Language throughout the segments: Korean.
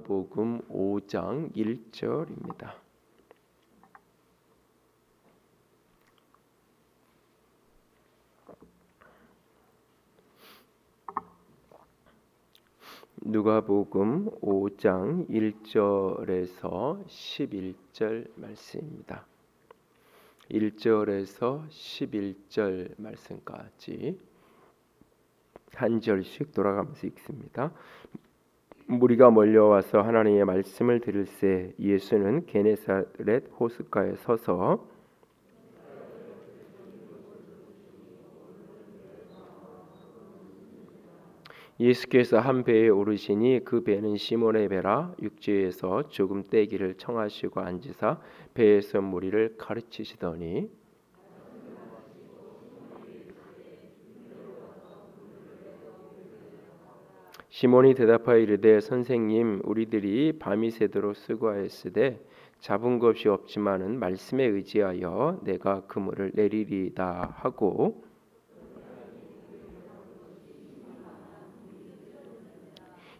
누가복음 5장 1절입니다. 누가복음 5장 1절에서 11절 말씀입니다. 1절에서 11절 말씀까지 한 절씩 돌아가면서 읽습니다. 무리가 몰려와서 하나님의 말씀을 들을새 예수는 게네사렛 호숫가에 서서 예수께서 한 배에 오르시니 그 배는 시몬의 배라 육지에서 조금 떼기를 청하시고 앉으사 배에서 무리를 가르치시더니 시몬이 대답하여 이르되 선생님 우리들이 밤이 새도록 수고하였으되 잡은 것이 없지만은 말씀에 의지하여 내가 그물을 내리리다 하고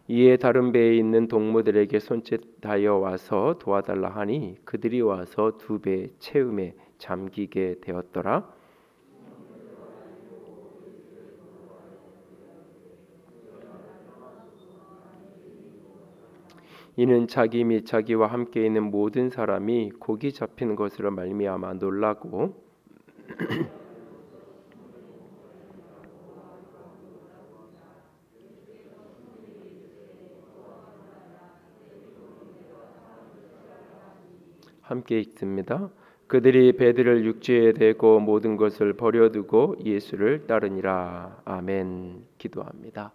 이에 다른 배에 있는 동무들에게 손짓하여 와서 도와달라 하니 그들이 와서 두 배 채움에 잠기게 되었더라. 이는 자기 및 자기와 함께 있는 모든 사람이 고기 잡힌 것으로 말미암아 놀라고 함께 읽습니다. 그들이 배들을 육지에 대고 모든 것을 버려두고 예수를 따르니라. 아멘. 기도합니다.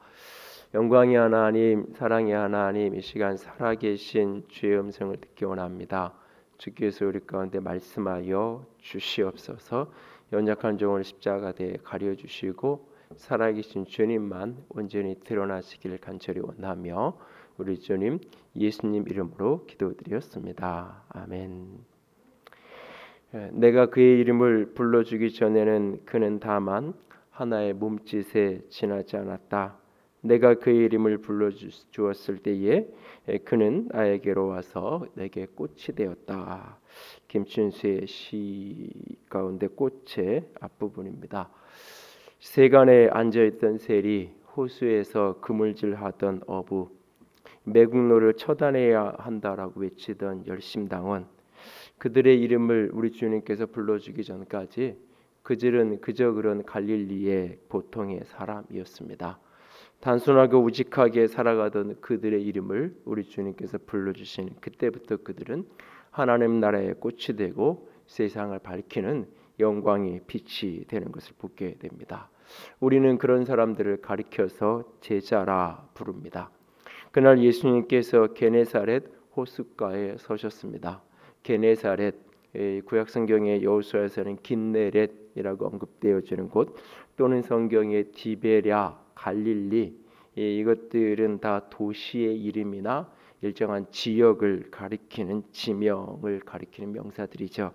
영광의 하나님, 사랑의 하나님, 이 시간 살아계신 주의 음성을 듣기 원합니다. 주께서 우리 가운데 말씀하여 주시옵소서. 연약한 종을 십자가대에 가려주시고 살아계신 주님만 온전히 드러나시기를 간절히 원하며 우리 주님 예수님 이름으로 기도드렸습니다. 아멘. 내가 그의 이름을 불러주기 전에는 그는 다만 하나의 몸짓에 지나지 않았다. 내가 그의 이름을 불러주었을 때에 그는 나에게로 와서 내게 꽃이 되었다. 김춘수의 시 가운데 꽃의 앞부분입니다. 세간에 앉아있던 셀이 호수에서 그물질하던 어부, 매국노를 처단해야 한다라고 외치던 열심당원, 그들의 이름을 우리 주님께서 불러주기 전까지 그들은 그저 그런 갈릴리의 보통의 사람이었습니다. 단순하고 우직하게 살아가던 그들의 이름을 우리 주님께서 불러주신 그때부터 그들은 하나님 나라의 꽃이 되고 세상을 밝히는 영광의 빛이 되는 것을 보게 됩니다. 우리는 그런 사람들을 가리켜서 제자라 부릅니다. 그날 예수님께서 게네사렛 호숫가에 서셨습니다. 게네사렛, 구약 성경의 여호수아에서는 긴네렛이라고 언급되어지는 곳, 또는 성경의 디베랴, 갈릴리, 이것들은 다 도시의 이름이나 일정한 지역을 가리키는 지명을 가리키는 명사들이죠.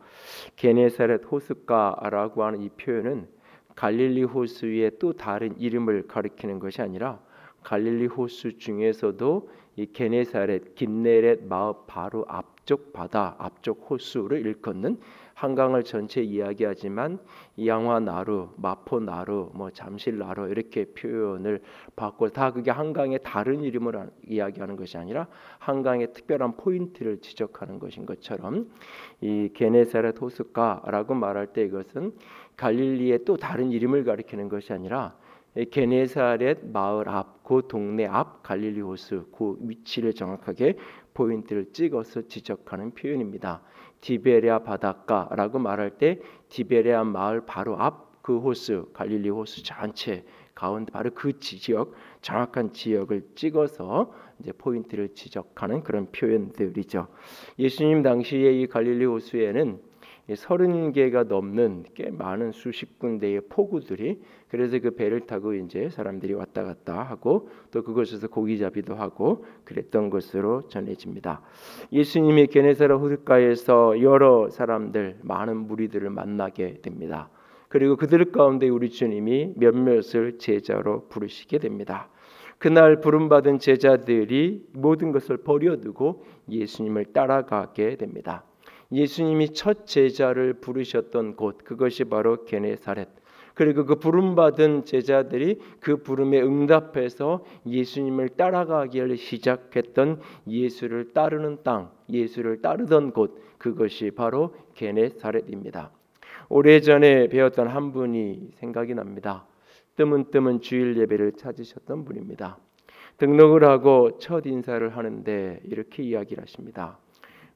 게네사렛 호숫가라고 하는 이 표현은 갈릴리 호수의 또 다른 이름을 가리키는 것이 아니라 갈릴리 호수 중에서도 이 게네사렛, 긴네렛 마을 바로 앞쪽 바다, 앞쪽 호수를 일컫는 한강을 전체 이야기하지만 양화나루, 마포나루, 잠실나루 이렇게 표현을 받고 다 그게 한강의 다른 이름을 이야기하는 것이 아니라 한강의 특별한 포인트를 지적하는 것인 것처럼 이 게네사렛 호숫가라고 말할 때 이것은 갈릴리의 또 다른 이름을 가리키는 것이 아니라 게네사렛 마을 앞, 그 동네 앞 갈릴리 호수 그 위치를 정확하게 포인트를 찍어서 지적하는 표현입니다. 디베랴 바닷가라고 말할 때 디베랴 마을 바로 앞 그 호수 갈릴리 호수 전체 가운데 바로 그 지역 정확한 지역을 찍어서 이제 포인트를 지적하는 그런 표현들이죠. 예수님 당시에 이 갈릴리 호수에는 30개가 넘는 꽤 많은 수십 군데의 포구들이 그래서 그 배를 타고 이제 사람들이 왔다 갔다 하고 또 그곳에서 고기잡이도 하고 그랬던 것으로 전해집니다. 예수님이 게네사렛 호숫가에서 여러 사람들 많은 무리들을 만나게 됩니다. 그리고 그들 가운데 우리 주님이 몇몇을 제자로 부르시게 됩니다. 그날 부름받은 제자들이 모든 것을 버려두고 예수님을 따라가게 됩니다. 예수님이 첫 제자를 부르셨던 곳, 그것이 바로 게네사렛. 그리고 그 부름받은 제자들이 그 부름에 응답해서 예수님을 따라가기를 시작했던 예수를 따르는 땅, 예수를 따르던 곳, 그것이 바로 게네사렛입니다. 오래전에 배웠던 한 분이 생각이 납니다. 뜨문뜨문 주일 예배를 찾으셨던 분입니다. 등록을 하고 첫 인사를 하는데 이렇게 이야기를 하십니다.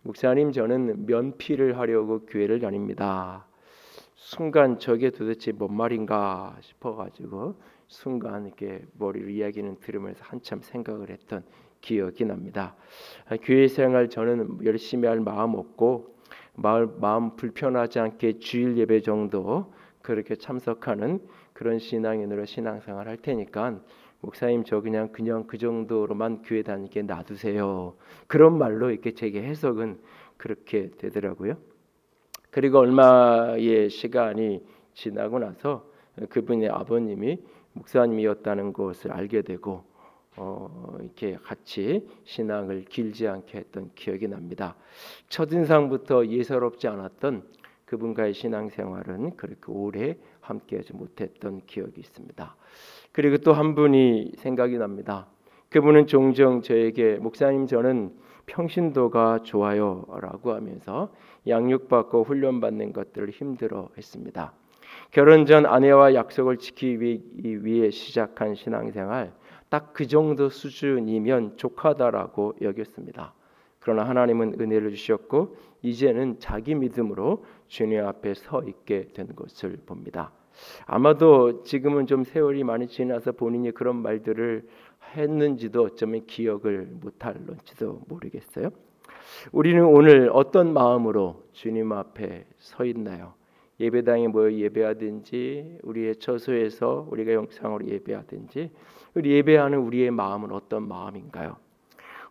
목사님, 저는 면피를 하려고 교회를 다닙니다. 순간 저게 도대체 뭔 말인가 싶어가지고 순간 이렇게 머리로 이야기는 들으면서 한참 생각을 했던 기억이 납니다. 교회 생활 저는 열심히 할 마음 없고 마음 불편하지 않게 주일 예배 정도 그렇게 참석하는 그런 신앙인으로 신앙생활 할 테니까 목사님 저 그냥 그 정도로만 교회 다니게 놔두세요. 그런 말로 이렇게 제게 해석은 그렇게 되더라고요. 그리고 얼마의 시간이 지나고 나서 그분의 아버님이 목사님이었다는 것을 알게 되고 이렇게 같이 신앙을 길지 않게 했던 기억이 납니다. 첫인상부터 예사롭지 않았던 그분과의 신앙생활은 그렇게 오래 함께하지 못했던 기억이 있습니다. 그리고 또 한 분이 생각이 납니다. 그분은 종종 저에게 목사님 저는 평신도가 좋아요 라고 하면서 양육받고 훈련받는 것들을 힘들어했습니다. 결혼 전 아내와 약속을 지키기 위해 시작한 신앙생활 딱 그 정도 수준이면 족하다라고 여겼습니다. 그러나 하나님은 은혜를 주셨고 이제는 자기 믿음으로 주님 앞에 서 있게 된 것을 봅니다. 아마도 지금은 좀 세월이 많이 지나서 본인이 그런 말들을 했는지도 어쩌면 기억을 못할런지도 모르겠어요. 우리는 오늘 어떤 마음으로 주님 앞에 서 있나요? 예배당에 모여 예배하든지 우리의 처소에서 우리가 영상으로 예배하든지 우리 예배하는 우리의 마음은 어떤 마음인가요?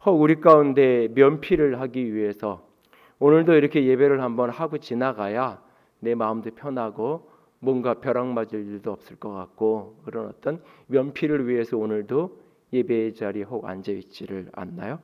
우리 가운데 면피를 하기 위해서 오늘도 이렇게 예배를 한번 하고 지나가야 내 마음도 편하고 뭔가 벼락 맞을 일도 없을 것 같고 그런 어떤 면피를 위해서 오늘도 예배의 자리에 혹 앉아있지를 않나요?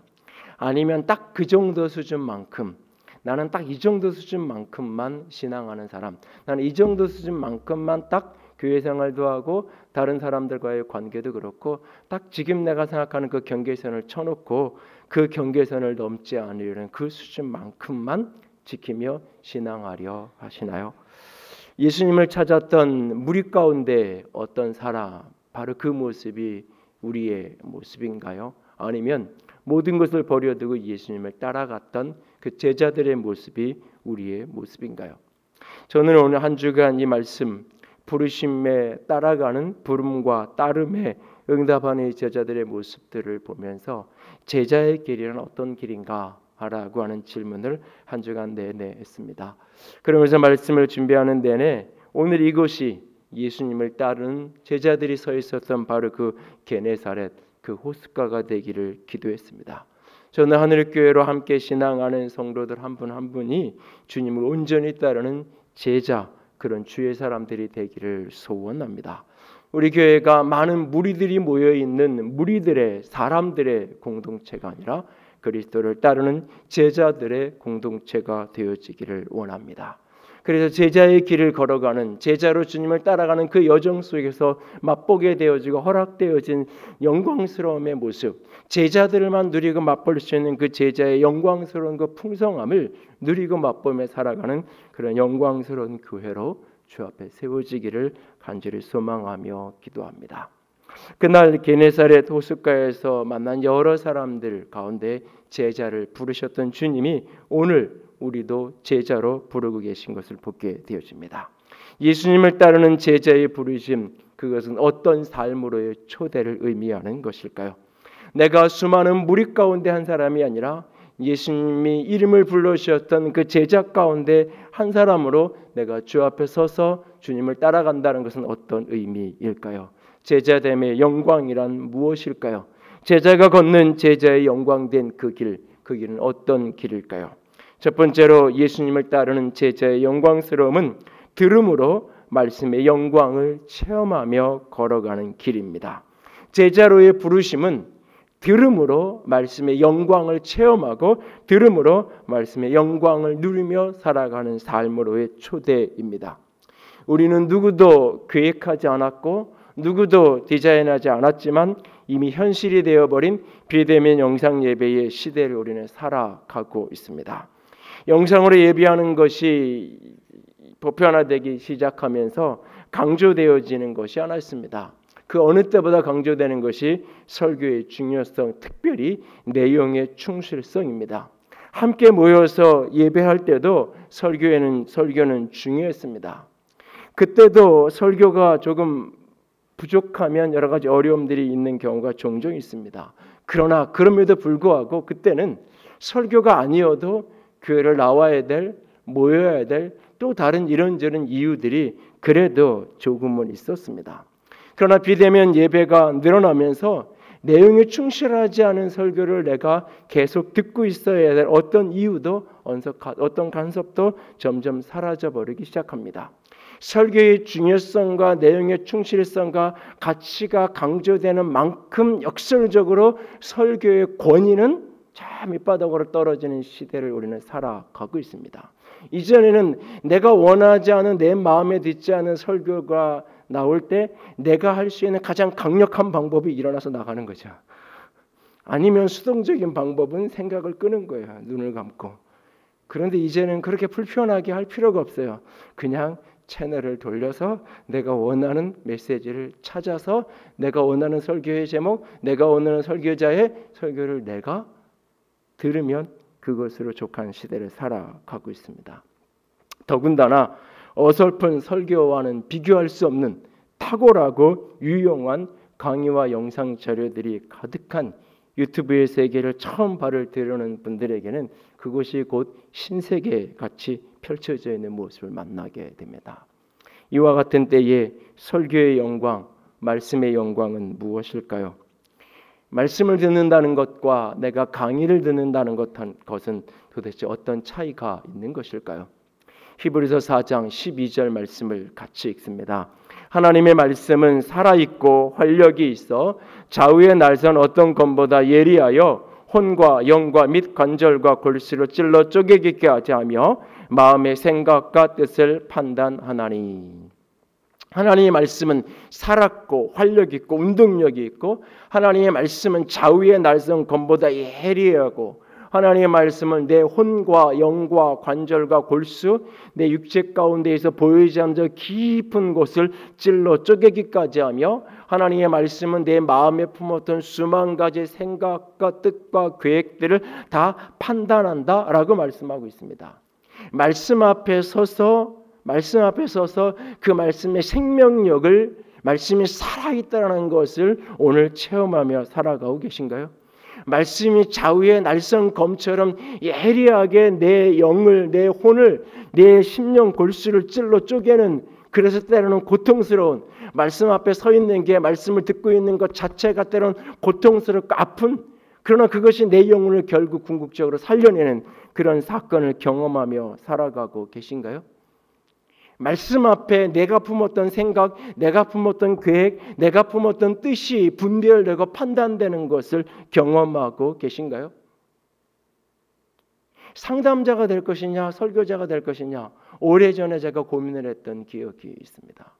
아니면 딱 그 정도 수준만큼 나는 딱 이 정도 수준만큼만 신앙하는 사람, 나는 이 정도 수준만큼만 딱 교회 생활도 하고 다른 사람들과의 관계도 그렇고 딱 지금 내가 생각하는 그 경계선을 쳐놓고 그 경계선을 넘지 않으려는 그 수준만큼만 지키며 신앙하려 하시나요? 예수님을 찾았던 무리 가운데 어떤 사람, 바로 그 모습이 우리의 모습인가요? 아니면 모든 것을 버려두고 예수님을 따라갔던 그 제자들의 모습이 우리의 모습인가요? 저는 오늘 한 주간 이 말씀 부르심에 따라가는 부름과 따름에 응답하는 제자들의 모습들을 보면서 제자의 길이란 어떤 길인가? 라고 하는 질문을 한 주간 내내 했습니다. 그러면서 말씀을 준비하는 내내 오늘 이곳이 예수님을 따르는 제자들이 서 있었던 바로 그 게네사렛 그 호숫가가 되기를 기도했습니다. 저는 하늘교회로 함께 신앙하는 성도들 한 분 한 분이 주님을 온전히 따르는 제자 그런 주의 사람들이 되기를 소원합니다. 우리 교회가 많은 무리들이 모여 있는 무리들의 사람들의 공동체가 아니라 그리스도를 따르는 제자들의 공동체가 되어지기를 원합니다. 그래서 제자의 길을 걸어가는 제자로 주님을 따라가는 그 여정 속에서 맛보게 되어지고 허락되어진 영광스러움의 모습, 제자들만 누리고 맛볼 수 있는 그 제자의 영광스러운 그 풍성함을 누리고 맛보며 살아가는 그런 영광스러운 교회로 주 앞에 세워지기를 간절히 소망하며 기도합니다. 그날 게네사렛 호숫가에서 만난 여러 사람들 가운데 제자를 부르셨던 주님이 오늘 우리도 제자로 부르고 계신 것을 보게 되어집니다. 예수님을 따르는 제자의 부르심, 그것은 어떤 삶으로의 초대를 의미하는 것일까요? 내가 수많은 무리 가운데 한 사람이 아니라 예수님이 이름을 불러주셨던 그 제자 가운데 한 사람으로 내가 주 앞에 서서 주님을 따라간다는 것은 어떤 의미일까요? 제자됨의 영광이란 무엇일까요? 제자가 걷는 제자의 영광된 그 길은 어떤 길일까요? 첫 번째로 예수님을 따르는 제자의 영광스러움은 들음으로 말씀의 영광을 체험하며 걸어가는 길입니다. 제자로의 부르심은 들음으로 말씀의 영광을 체험하고 들음으로 말씀의 영광을 누리며 살아가는 삶으로의 초대입니다. 우리는 누구도 계획하지 않았고 누구도 디자인하지 않았지만 이미 현실이 되어버린 비대면 영상 예배의 시대를 우리는 살아가고 있습니다. 영상으로 예배하는 것이 보편화되기 시작하면서 강조되어지는 것이 하나 있습니다. 그 어느 때보다 강조되는 것이 설교의 중요성, 특별히 내용의 충실성입니다. 함께 모여서 예배할 때도 설교는 중요했습니다. 그때도 설교가 조금 부족하면 여러 가지 어려움들이 있는 경우가 종종 있습니다. 그러나 그럼에도 불구하고 그때는 설교가 아니어도 교회를 나와야 될, 모여야 될 또 다른 이런저런 이유들이 그래도 조금은 있었습니다. 그러나 비대면 예배가 늘어나면서 내용에 충실하지 않은 설교를 내가 계속 듣고 있어야 될 어떤 이유도 어떤 간섭도 점점 사라져버리기 시작합니다. 설교의 중요성과 내용의 충실성과 가치가 강조되는 만큼 역설적으로 설교의 권위는 저 밑바닥으로 떨어지는 시대를 우리는 살아가고 있습니다. 이전에는 내가 원하지 않은 내 마음에 듣지 않은 설교가 나올 때 내가 할 수 있는 가장 강력한 방법이 일어나서 나가는 거죠. 아니면 수동적인 방법은 생각을 끄는 거예요. 눈을 감고. 그런데 이제는 그렇게 불편하게 할 필요가 없어요. 그냥 채널을 돌려서 내가 원하는 메시지를 찾아서 내가 원하는 설교의 제목, 내가 원하는 설교자의 설교를 내가 들으면 그것으로 족한 시대를 살아가고 있습니다. 더군다나 어설픈 설교와는 비교할 수 없는 탁월하고 유용한 강의와 영상 자료들이 가득한 유튜브의 세계를 처음 발을 들여놓은 분들에게는 그것이 곧 신세계 같이 펼쳐져 있는 모습을 만나게 됩니다. 이와 같은 때에 설교의 영광, 말씀의 영광은 무엇일까요? 말씀을 듣는다는 것과 내가 강의를 듣는다는 것은 도대체 어떤 차이가 있는 것일까요? 히브리서 4장 12절 말씀을 같이 읽습니다. 하나님의 말씀은 살아있고 활력이 있어 좌우의 날선 어떤 검보다 예리하여 혼과 영과 및 관절과 골수로 찔러 쪼개기게 하며 마음의 생각과 뜻을 판단하나니. 하나님의 말씀은 살았고 활력 있고 운동력이 있고 하나님의 말씀은 좌우의 날선 검보다 예리하고 하나님의 말씀은 내 혼과 영과 관절과 골수 내 육체 가운데에서 보이지 않는 저 깊은 곳을 찔러 쪼개기까지 하며 하나님의 말씀은 내 마음에 품었던 수만 가지 생각과 뜻과 계획들을 다 판단한다라고 말씀하고 있습니다. 말씀 앞에 서서 그 말씀의 생명력을 말씀이 살아있다는 것을 오늘 체험하며 살아가고 계신가요? 말씀이 좌우의 날선 검처럼 예리하게 내 영을, 내 혼을, 내 심령 골수를 찔러 쪼개는, 그래서 때로는 고통스러운, 말씀 앞에 서 있는 게 말씀을 듣고 있는 것 자체가 때로는 고통스럽고 아픈, 그러나 그것이 내 영혼을 결국 궁극적으로 살려내는 그런 사건을 경험하며 살아가고 계신가요? 말씀 앞에 내가 품었던 생각, 내가 품었던 계획, 내가 품었던 뜻이 분별되고 판단되는 것을 경험하고 계신가요? 상담자가 될 것이냐, 설교자가 될 것이냐, 오래전에 제가 고민을 했던 기억이 있습니다.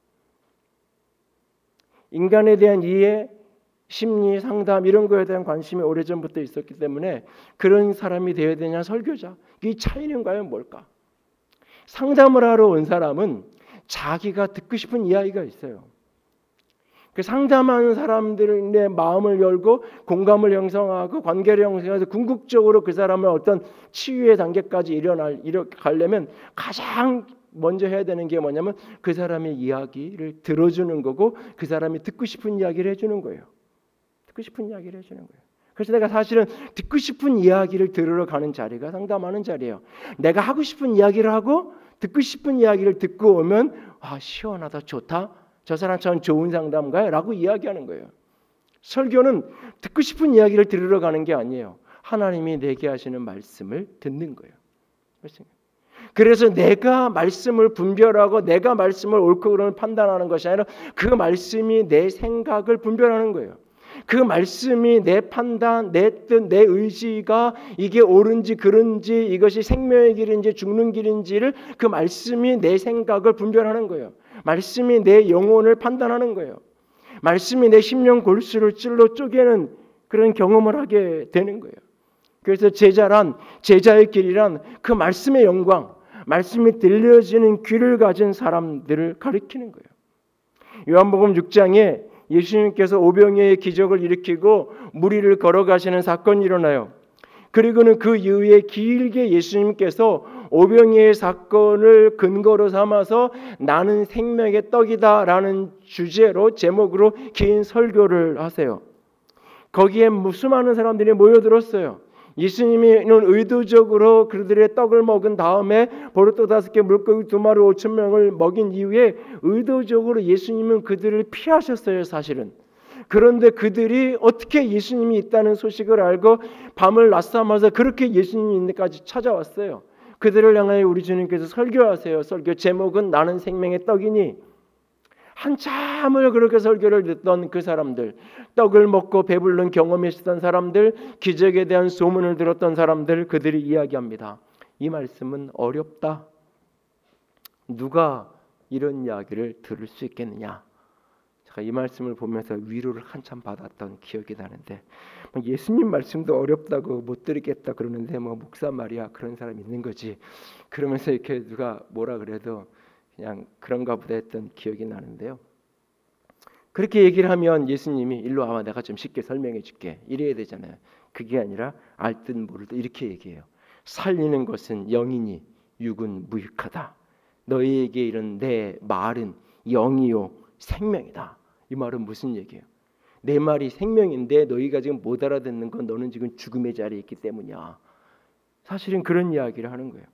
인간에 대한 이해, 심리, 상담 이런 거에 대한 관심이 오래전부터 있었기 때문에 그런 사람이 되어야 되냐, 설교자. 이 차이는 과연 뭘까? 상담을 하러 온 사람은 자기가 듣고 싶은 이야기가 있어요. 그 상담하는 사람들의 마음을 열고 공감을 형성하고 관계를 형성해서 궁극적으로 그 사람을 어떤 치유의 단계까지 이뤄가려면 가장 먼저 해야 되는 게 뭐냐면 그 사람의 이야기를 들어주는 거고 그 사람이 듣고 싶은 이야기를 해주는 거예요. 듣고 싶은 이야기를 해주는 거예요. 그래서 내가 사실은 듣고 싶은 이야기를 들으러 가는 자리가 상담하는 자리예요. 내가 하고 싶은 이야기를 하고 듣고 싶은 이야기를 듣고 오면 아 시원하다 좋다 저 사람처럼 좋은 상담가야 라고 이야기하는 거예요. 설교는 듣고 싶은 이야기를 들으러 가는 게 아니에요. 하나님이 내게 하시는 말씀을 듣는 거예요. 그래서 내가 말씀을 분별하고 내가 말씀을 옳고 그름을 판단하는 것이 아니라 그 말씀이 내 생각을 분별하는 거예요. 그 말씀이 내 판단, 내 뜻, 내 의지가 이게 옳은지 그른지, 이것이 생명의 길인지 죽는 길인지를 그 말씀이 내 생각을 분별하는 거예요. 말씀이 내 영혼을 판단하는 거예요. 말씀이 내 심령 골수를 찔러 쪼개는 그런 경험을 하게 되는 거예요. 그래서 제자의 길이란 그 말씀의 영광, 말씀이 들려지는 귀를 가진 사람들을 가리키는 거예요. 요한복음 6장에 예수님께서 오병이어의 기적을 일으키고 무리를 걸어가시는 사건이 일어나요. 그리고는 그 이후에 길게 예수님께서 오병이어의 사건을 근거로 삼아서 나는 생명의 떡이다 라는 주제로 제목으로 긴 설교를 하세요. 거기에 수많은 사람들이 모여들었어요. 예수님이는 의도적으로 그들의 떡을 먹은 다음에 보리떡 5개 물고기 2마리 5,000명을 먹인 이후에 의도적으로 예수님은 그들을 피하셨어요, 사실은. 그런데 그들이 어떻게 예수님이 있다는 소식을 알고 밤을 낮삼아서 그렇게 예수님이 있는 데까지 찾아왔어요. 그들을 향하여 우리 주님께서 설교하세요. 설교 제목은 나는 생명의 떡이니. 한참을 그렇게 설교를 듣던 그 사람들, 떡을 먹고 배부른 경험이 있었던 사람들, 기적에 대한 소문을 들었던 사람들, 그들이 이야기합니다. 이 말씀은 어렵다. 누가 이런 이야기를 들을 수 있겠느냐. 제가 이 말씀을 보면서 위로를 한참 받았던 기억이 나는데, 예수님 말씀도 어렵다고 못 들겠다 그러는데 목사 말이야 그런 사람이 있는 거지. 그러면서 이렇게 누가 뭐라 그래도 그냥 그런가 보다 했던 기억이 나는데요. 그렇게 얘기를 하면 예수님이 일로 와봐 내가 좀 쉽게 설명해 줄게 이래야 되잖아요. 그게 아니라 알 듯 모를 듯 이렇게 얘기해요. 살리는 것은 영이니 육은 무익하다. 너희에게 이런 내 말은 영이요 생명이다. 이 말은 무슨 얘기예요? 내 말이 생명인데 너희가 지금 못 알아듣는 건 너는 지금 죽음의 자리에 있기 때문이야. 사실은 그런 이야기를 하는 거예요.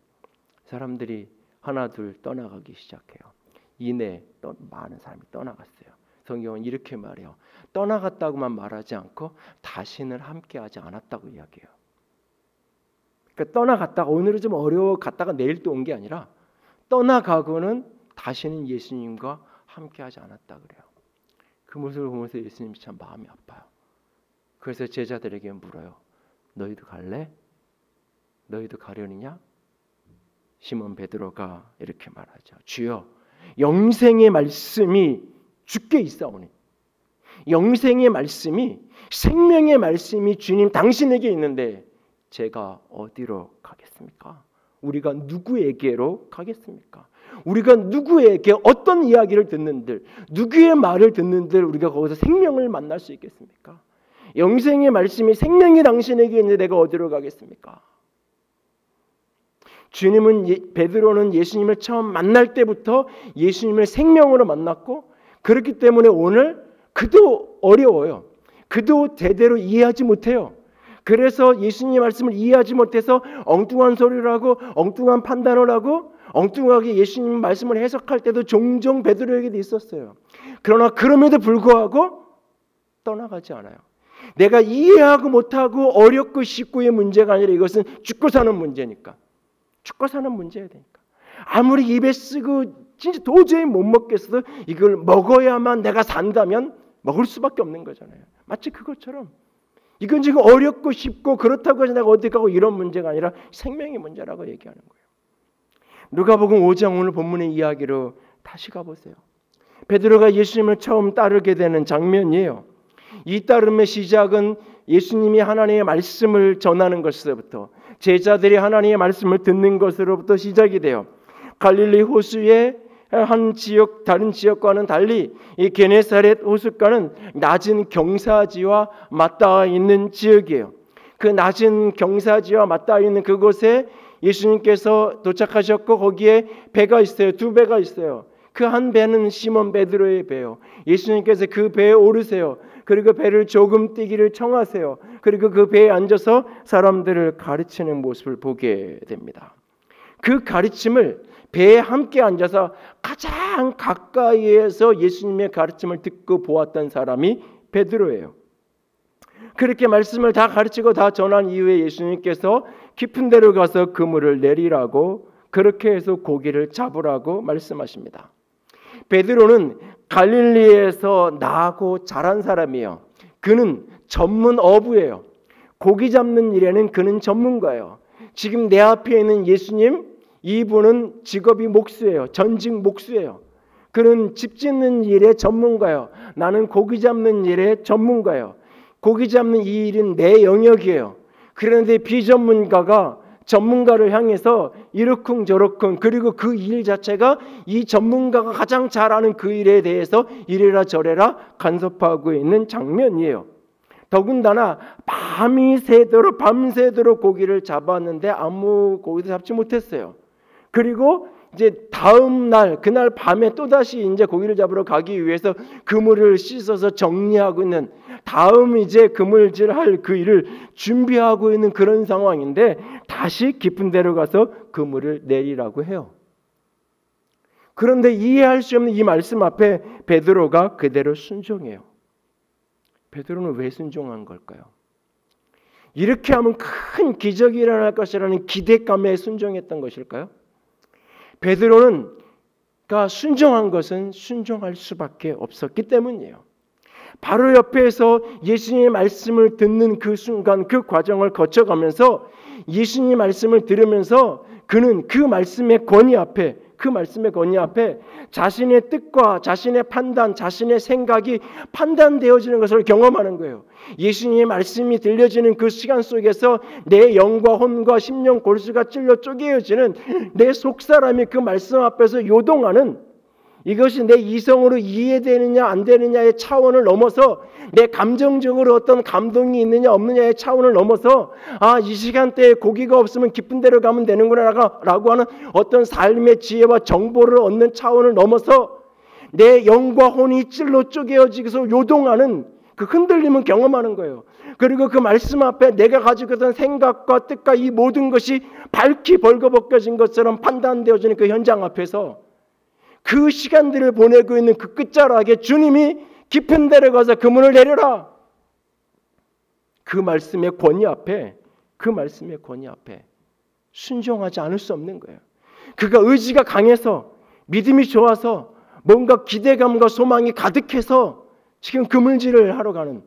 사람들이 하나 둘 떠나가기 시작해요. 이내 많은 사람이 떠나갔어요. 성경은 이렇게 말해요. 떠나갔다고만 말하지 않고 다시는 함께하지 않았다고 이야기해요. 그러니까 떠나갔다가 오늘은 좀 어려워 갔다가 내일 또 온 게 아니라 떠나가고는 다시는 예수님과 함께하지 않았다 그래요. 그 모습을 보면서 예수님이 참 마음이 아파요. 그래서 제자들에게 물어요. 너희도 갈래? 너희도 가려느냐? 시몬 베드로가 이렇게 말하죠. 주여, 영생의 말씀이 주께 있사오니 영생의 말씀이 생명의 말씀이 주님 당신에게 있는데 제가 어디로 가겠습니까? 우리가 누구에게로 가겠습니까? 우리가 누구에게 어떤 이야기를 듣는들 누구의 말을 듣는들 우리가 거기서 생명을 만날 수 있겠습니까? 영생의 말씀이 생명이 당신에게 있는데 내가 어디로 가겠습니까? 주님은 베드로는 예수님을 처음 만날 때부터 예수님을 생명으로 만났고 그렇기 때문에 오늘 그도 어려워요. 그도 제대로 이해하지 못해요. 그래서 예수님 말씀을 이해하지 못해서 엉뚱한 소리를 하고 엉뚱한 판단을 하고 엉뚱하게 예수님 말씀을 해석할 때도 종종 베드로에게도 있었어요. 그러나 그럼에도 불구하고 떠나가지 않아요. 내가 이해하고 못하고 어렵고 쉽고의 문제가 아니라 이것은 죽고 사는 문제니까. 죽고 사는 문제야 되니까. 아무리 입에 쓰고 진짜 도저히 못 먹겠어도 이걸 먹어야만 내가 산다면 먹을 수밖에 없는 거잖아요. 마치 그것처럼 이건 지금 어렵고 쉽고 그렇다고 해서 내가 어디 가고 이런 문제가 아니라 생명의 문제라고 얘기하는 거예요. 누가복음 5장 오늘 본문의 이야기로 다시 가보세요. 베드로가 예수님을 처음 따르게 되는 장면이에요. 이 따름의 시작은 예수님이 하나님의 말씀을 전하는 것으로부터 제자들이 하나님의 말씀을 듣는 것으로부터 시작이 돼요. 갈릴리 호수의 한 지역 다른 지역과는 달리 이 게네사렛 호숫가는 낮은 경사지와 맞닿아 있는 지역이에요. 그 낮은 경사지와 맞닿아 있는 그곳에 예수님께서 도착하셨고 거기에 배가 있어요. 두 배가 있어요. 그 한 배는 시몬 베드로의 배요. 예수님께서 그 배에 오르세요. 그리고 배를 조금 뛰기를 청하세요. 그리고 그 배에 앉아서 사람들을 가르치는 모습을 보게 됩니다. 그 가르침을 배에 함께 앉아서 가장 가까이에서 예수님의 가르침을 듣고 보았던 사람이 베드로예요. 그렇게 말씀을 다 가르치고 다 전한 이후에 예수님께서 깊은 데로 가서 그물을 내리라고 그렇게 해서 고기를 잡으라고 말씀하십니다. 베드로는 갈릴리에서 나고 자란 사람이에요. 그는 전문 어부예요. 고기 잡는 일에는 그는 전문가예요. 지금 내 앞에 있는 예수님, 이분은 직업이 목수예요. 전직 목수예요. 그는 집 짓는 일의 전문가예요. 나는 고기 잡는 일의 전문가예요. 고기 잡는 이 일은 내 영역이에요. 그런데 비전문가가 전문가를 향해서 이러쿵저러쿵, 그리고 그 일 자체가 이 전문가가 가장 잘 아는 그 일에 대해서 이래라 저래라 간섭하고 있는 장면이에요. 더군다나 밤이 새도록 밤새도록 고기를 잡았는데 아무 고기도 잡지 못했어요. 그리고 이제 다음 날 그날 밤에 또다시 이제 고기를 잡으러 가기 위해서 그물을 씻어서 정리하고 있는, 다음 이제 그물질할 그 일을 준비하고 있는 그런 상황인데 다시 깊은 데로 가서 그물을 내리라고 해요. 그런데 이해할 수 없는 이 말씀 앞에 베드로가 그대로 순종해요. 베드로는 왜 순종한 걸까요? 이렇게 하면 큰 기적이 일어날 것이라는 기대감에 순종했던 것일까요? 베드로는 순종한 것은 순종할 수밖에 없었기 때문이에요. 바로 옆에서 예수님의 말씀을 듣는 그 순간, 그 과정을 거쳐가면서 예수님의 말씀을 들으면서 그는 그 말씀의 권위 앞에 자신의 뜻과 자신의 판단, 자신의 생각이 판단되어지는 것을 경험하는 거예요. 예수님의 말씀이 들려지는 그 시간 속에서 내 영과 혼과 심령 골수가 찔러 쪼개어지는 내 속사람이 그 말씀 앞에서 요동하는, 이것이 내 이성으로 이해되느냐 안 되느냐의 차원을 넘어서 내 감정적으로 어떤 감동이 있느냐 없느냐의 차원을 넘어서 이 시간대에 고기가 없으면 깊은 데로 가면 되는구나 라고 하는 어떤 삶의 지혜와 정보를 얻는 차원을 넘어서 내 영과 혼이 찔러 쪼개어지면서 요동하는 그 흔들림을 경험하는 거예요. 그리고 그 말씀 앞에 내가 가지고 있던 생각과 뜻과 이 모든 것이 밝히 벌거벗겨진 것처럼 판단되어지는 그 현장 앞에서 그 시간들을 보내고 있는 그 끝자락에 주님이 깊은 데로 가서 그물을 내려라. 그 말씀의 권위 앞에 순종하지 않을 수 없는 거예요. 그가 의지가 강해서, 믿음이 좋아서, 뭔가 기대감과 소망이 가득해서 지금 그물질을 하러 가는,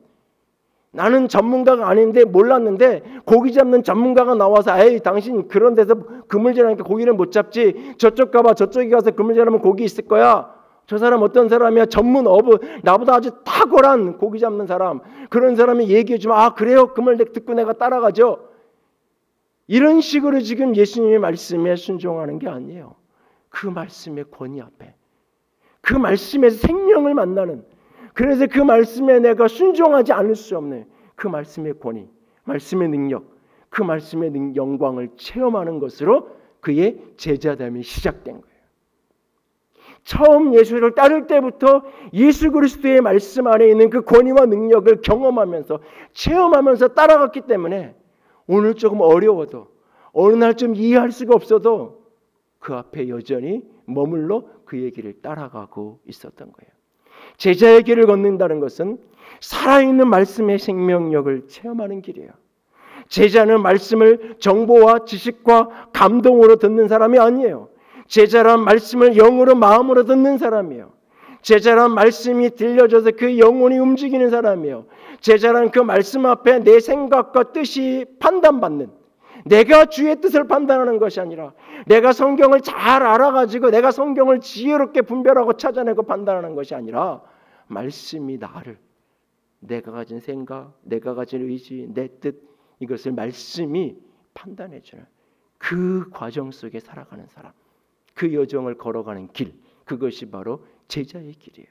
나는 전문가가 아닌데 몰랐는데 고기 잡는 전문가가 나와서 에이 당신 그런 데서 그물질하니까 고기를 못 잡지, 저쪽 가봐, 저쪽에 가서 그물질하면 고기 있을 거야. 저 사람 어떤 사람이야? 전문 어부, 나보다 아주 탁월한 고기 잡는 사람, 그런 사람이 얘기해 주면 그래요? 그 말 듣고 내가 따라가죠. 이런 식으로 지금 예수님의 말씀에 순종하는 게 아니에요. 그 말씀의 권위 앞에, 그 말씀에서 생명을 만나는, 그래서 그 말씀에 내가 순종하지 않을 수 없는 그 말씀의 권위, 말씀의 능력, 그 말씀의 영광을 체험하는 것으로 그의 제자됨이 시작된 거예요. 처음 예수를 따를 때부터 예수 그리스도의 말씀 안에 있는 그 권위와 능력을 경험하면서 체험하면서 따라갔기 때문에 오늘 조금 어려워도, 어느 날 좀 이해할 수가 없어도 그 앞에 여전히 머물러 그의 길을 따라가고 있었던 거예요. 제자의 길을 걷는다는 것은 살아있는 말씀의 생명력을 체험하는 길이에요. 제자는 말씀을 정보와 지식과 감동으로 듣는 사람이 아니에요. 제자란 말씀을 영으로 마음으로 듣는 사람이에요. 제자란 말씀이 들려져서 그 영혼이 움직이는 사람이에요. 제자란 그 말씀 앞에 내 생각과 뜻이 판단받는, 내가 주의 뜻을 판단하는 것이 아니라 내가 성경을 잘 알아가지고 내가 성경을 지혜롭게 분별하고 찾아내고 판단하는 것이 아니라 말씀이 나를, 내가 가진 생각, 내가 가진 의지, 내 뜻, 이것을 말씀이 판단해주는 그 과정 속에 살아가는 사람, 그 여정을 걸어가는 길, 그것이 바로 제자의 길이에요.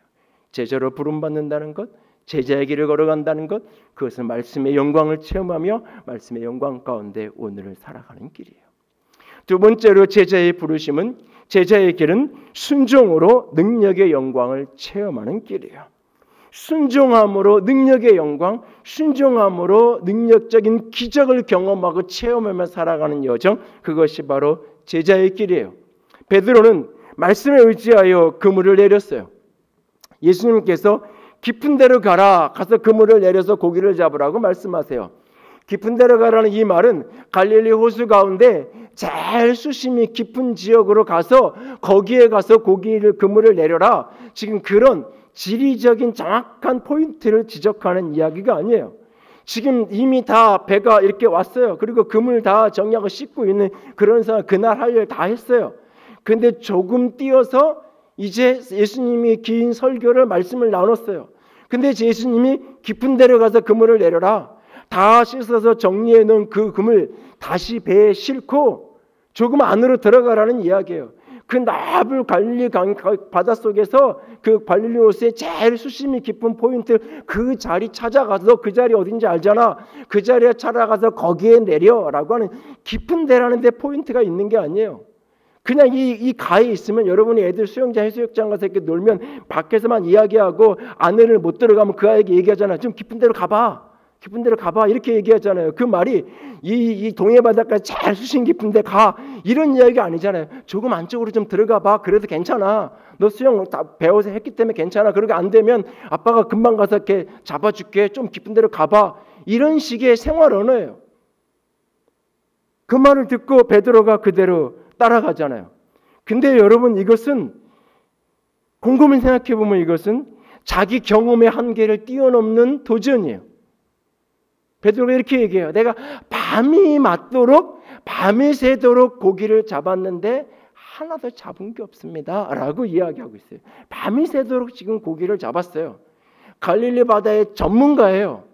제자로 부름받는다는 것, 제자의 길을 걸어간다는 것, 그것은 말씀의 영광을 체험하며 말씀의 영광 가운데 오늘을 살아가는 길이에요. 두 번째로 제자의 부르심은, 제자의 길은 순종으로 능력의 영광을 체험하는 길이에요. 순종함으로 능력의 영광, 순종함으로 능력적인 기적을 경험하고 체험하며 살아가는 여정, 그것이 바로 제자의 길이에요. 베드로는 말씀에 의지하여 그물을 내렸어요. 예수님께서 깊은 데로 가서 그물을 내려서 고기를 잡으라고 말씀하세요. 깊은 데로 가라는 이 말은 갈릴리 호수 가운데 제일 수심이 깊은 지역으로 가서 거기에 가서 그물을 내려라, 지금 그런 지리적인 정확한 포인트를 지적하는 이야기가 아니에요. 지금 이미 다 배가 이렇게 왔어요. 그리고 그물 다 정리하고 씻고 있는 그런 상황, 그날 할 일 다 했어요. 근데 조금 뛰어서 이제 예수님이 긴 설교를 말씀을 나눴어요. 근데 예수님이 깊은 데로 가서 그물을 내려라. 다 씻어서 정리해 놓은 그 그물 다시 배에 싣고 조금 안으로 들어가라는 이야기예요. 그 넓은 갈릴리 바닷속에서 그 갈릴리호수의 제일 수심이 깊은 포인트 그 자리 찾아가서 그 자리 어딘지 알잖아. 그 자리에 찾아가서 거기에 내려라고 하는 깊은 데라는 데 포인트가 있는 게 아니에요. 그냥 이 가에 있으면 여러분이 애들 수영장 해수욕장 가서 이렇게 놀면 밖에서만 이야기하고 안에를 못 들어가면 그 아이에게 얘기하잖아. 좀 깊은 데로 가봐. 깊은 데로 가봐 이렇게 얘기하잖아요. 그 말이 이 동해 바닷가에 제일 수심 깊은 데 가 이런 이야기가 아니잖아요. 조금 안쪽으로 좀 들어가 봐. 그래도 괜찮아. 너 수영 다 배워서 했기 때문에 괜찮아. 그렇게 안 되면 아빠가 금방 가서 이렇게 잡아줄게. 좀 깊은 데로 가봐. 이런 식의 생활 언어예요. 그 말을 듣고 베드로가 그대로 따라가잖아요. 근데 여러분 이것은 곰곰이 생각해 보면 이것은 자기 경험의 한계를 뛰어넘는 도전이에요. 베드로가 이렇게 얘기해요. 내가 밤이 맞도록 밤이 새도록 고기를 잡았는데 하나도 잡은 게 없습니다. 라고 이야기하고 있어요. 밤이 새도록 지금 고기를 잡았어요. 갈릴리 바다의 전문가예요.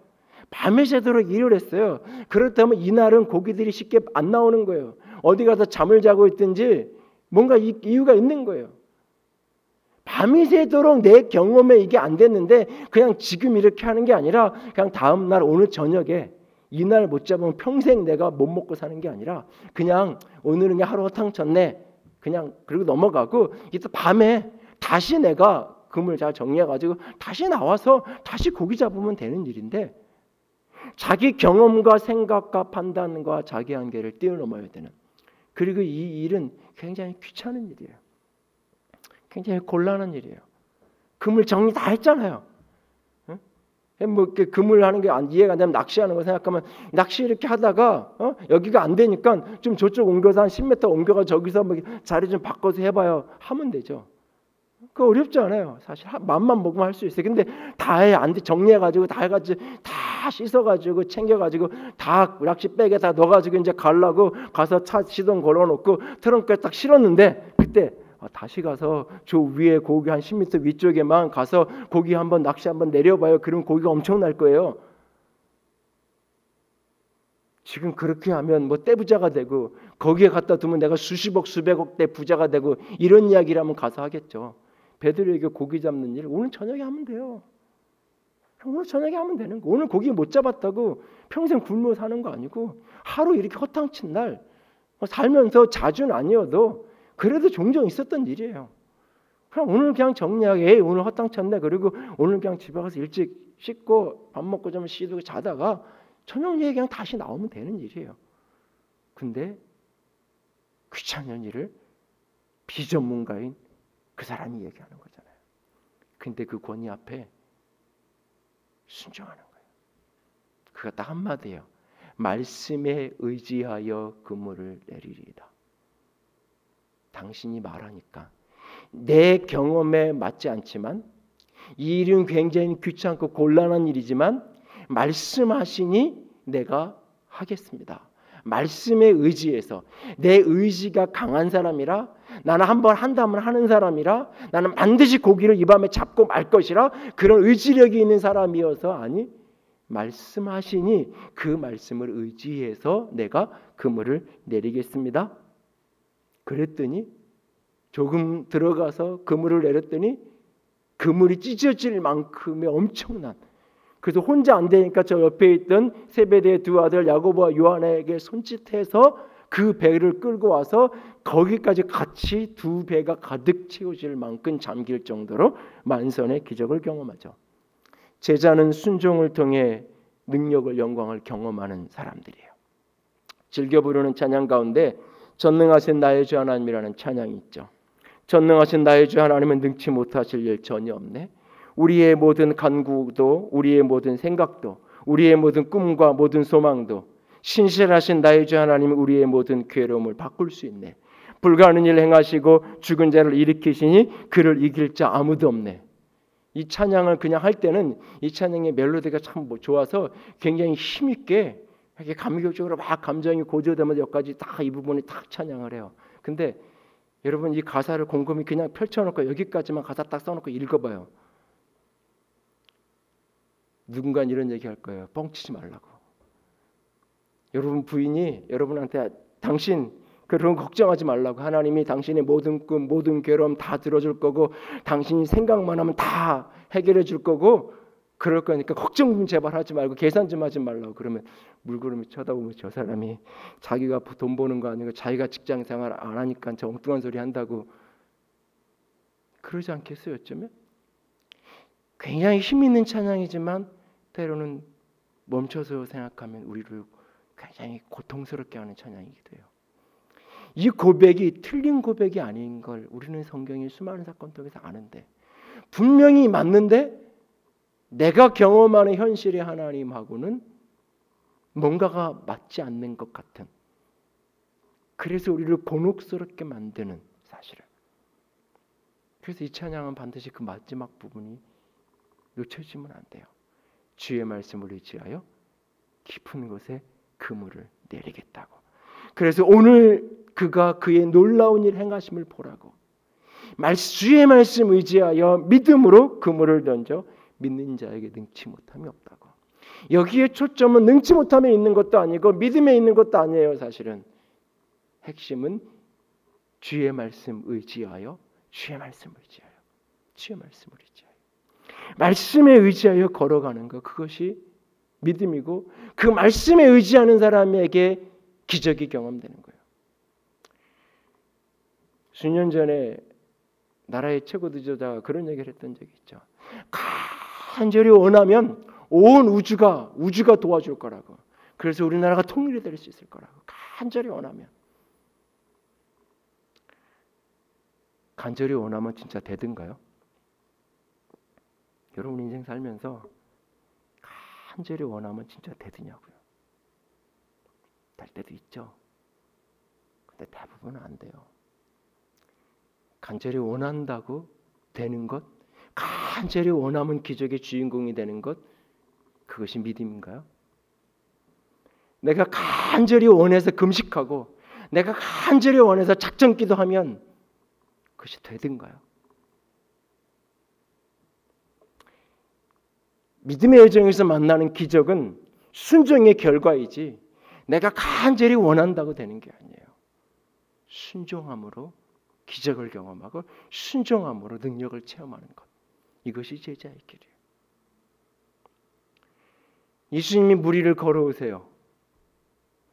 밤이 새도록 일을 했어요. 그렇다면 이날은 고기들이 쉽게 안 나오는 거예요. 어디 가서 잠을 자고 있든지 뭔가 이유가 있는 거예요. 밤이 새도록 내 경험에 이게 안 됐는데 그냥 지금 이렇게 하는 게 아니라 그냥 다음 날 오늘 저녁에 이날 못 잡으면 평생 내가 못 먹고 사는 게 아니라 그냥 오늘은 하루 허탕 쳤네. 그냥 그리고 넘어가고 이따 밤에 다시 내가 그물 잘 정리해가지고 다시 나와서 다시 고기 잡으면 되는 일인데 자기 경험과 생각과 판단과 자기 한계를 뛰어넘어야 되는 그리고 이 일은 굉장히 귀찮은 일이에요. 굉장히 곤란한 일이에요. 그물 정리 다 했잖아요. 뭐 이렇게 그물 하는 게 이해가 안 되면 낚시하는 거 생각하면 낚시 이렇게 하다가 여기가 안 되니까 좀 저쪽 옮겨서 한 10m 옮겨가 저기서 뭐 자리 좀 바꿔서 해봐요. 하면 되죠. 그거 어렵지 않아요. 사실 맘만 먹으면 할 수 있어요. 근데 다 해 안 돼. 정리해가지고 다 해가지고 다 씻어가지고 챙겨가지고 다 낚시백에 다 넣어가지고 이제 가려고 가서 차 시동 걸어놓고 트렁크에 딱 실었는데 그때 다시 가서 저 위에 고기 한 10m 위쪽에만 가서 고기 한번 낚시 한번 내려봐요. 그러면 고기가 엄청날 거예요. 지금 그렇게 하면 뭐 떼부자가 되고 거기에 갖다 두면 내가 수십억 수백억 대 부자가 되고 이런 이야기라면 가서 하겠죠. 베드로에게 고기 잡는 일 오늘 저녁에 하면 돼요. 오늘 저녁에 하면 되는 거. 오늘 고기 못 잡았다고 평생 굶어 사는 거 아니고 하루 이렇게 허탕친 날 살면서 자주는 아니어도 그래도 종종 있었던 일이에요. 그럼 오늘 그냥 정리하게 오늘 허탕쳤네. 그리고 오늘 그냥 집에 가서 일찍 씻고 밥 먹고 좀 쉬고 자다가 저녁에 그냥 다시 나오면 되는 일이에요. 근데 귀찮은 일을 비전문가인 그 사람이 얘기하는 거잖아요. 근데 그 권위 앞에 순종하는 거예요. 그가 딱 한마디예요. 말씀에 의지하여 그물을 내리리이다. 당신이 말하니까 내 경험에 맞지 않지만 이 일은 굉장히 귀찮고 곤란한 일이지만 말씀하시니 내가 하겠습니다. 말씀에 의지해서 내 의지가 강한 사람이라 나는 한번 한다면 하는 사람이라 나는 반드시 고기를 이 밤에 잡고 말 것이라 그런 의지력이 있는 사람이어서 아니 말씀하시니 그 말씀을 의지해서 내가 그물을 내리겠습니다. 그랬더니 조금 들어가서 그물을 내렸더니 그물이 찢어질 만큼의 엄청난 그래서 혼자 안 되니까 저 옆에 있던 세베대의 두 아들 야고보와 요한에게 손짓해서 그 배를 끌고 와서 거기까지 같이 두 배가 가득 채워질 만큼 잠길 정도로 만선의 기적을 경험하죠. 제자는 순종을 통해 능력을 영광을 경험하는 사람들이에요. 즐겨 부르는 찬양 가운데 전능하신 나의 주 하나님이라는 찬양이 있죠. 전능하신 나의 주 하나님은 능치 못하실 일 전혀 없네. 우리의 모든 간구도 우리의 모든 생각도 우리의 모든 꿈과 모든 소망도 신실하신 나의 주 하나님은 우리의 모든 괴로움을 바꿀 수 있네. 불가능한 일 행하시고 죽은 자를 일으키시니 그를 이길 자 아무도 없네. 이 찬양을 그냥 할 때는 이 찬양의 멜로디가 참 좋아서 굉장히 힘있게 이렇게 감격적으로 막 감정이 고조되면서 여기까지 다 이 부분이 딱 찬양을 해요. 근데 여러분 이 가사를 곰곰이 그냥 펼쳐놓고 여기까지만 가사 딱 써놓고 읽어봐요. 누군가 이런 얘기할 거예요. 뻥치지 말라고. 여러분 부인이 여러분한테 당신 그런 걱정하지 말라고. 하나님이 당신의 모든 꿈, 모든 괴로움 다 들어줄 거고 당신이 생각만 하면 다 해결해 줄 거고 그럴 거니까 걱정 좀 제발 하지 말고 계산 좀 하지 말라고. 그러면 물구름이 쳐다보면 저 사람이 자기가 돈 버는 거 아니고 자기가 직장생활 안 하니까 저 엉뚱한 소리 한다고 그러지 않겠어요? 어쩌면 굉장히 힘 있는 찬양이지만 때로는 멈춰서 생각하면 우리를 굉장히 고통스럽게 하는 찬양이기도 해요. 이 고백이 틀린 고백이 아닌 걸 우리는 성경의 수많은 사건 통해서 아는데 분명히 맞는데 내가 경험하는 현실의 하나님하고는 뭔가가 맞지 않는 것 같은, 그래서 우리를 곤혹스럽게 만드는 사실을. 그래서 이 찬양은 반드시 그 마지막 부분이 놓쳐지면 안 돼요. 주의 말씀을 의지하여 깊은 곳에 그물을 내리겠다고. 그래서 오늘 그가 그의 놀라운 일 행하심을 보라고. 주의 말씀 의지하여 믿음으로 그물을 던져 믿는 자에게 능치 못함이 없다고. 여기에 초점은 능치 못함에 있는 것도 아니고 믿음에 있는 것도 아니에요. 사실은 핵심은 주의 말씀 의지하여, 주의 말씀 의지하여, 주의 말씀을 의지하여, 말씀에 의지하여 걸어가는 것, 그것이 믿음이고 그 말씀에 의지하는 사람에게 기적이 경험되는 거예요. 수년 전에 나라의 최고 지도자가 그런 얘기를 했던 적이 있죠. 간절히 원하면 온 우주가 도와줄 거라고. 그래서 우리나라가 통일이 될 수 있을 거라고. 간절히 원하면. 간절히 원하면 진짜 되든가요? 여러분 인생 살면서 간절히 원하면 진짜 되드냐고요. 될 때도 있죠. 근데 대부분은 안 돼요. 간절히 원한다고 되는 것, 간절히 원하면 기적의 주인공이 되는 것, 그것이 믿음인가요? 내가 간절히 원해서 금식하고 내가 간절히 원해서 작전 기도하면 그것이 되든가요? 믿음의 여정에서 만나는 기적은 순종의 결과이지 내가 간절히 원한다고 되는 게 아니에요. 순종함으로 기적을 경험하고 순종함으로 능력을 체험하는 것, 이것이 제자의 길이에요. 예수님이 무리를 걸어오세요.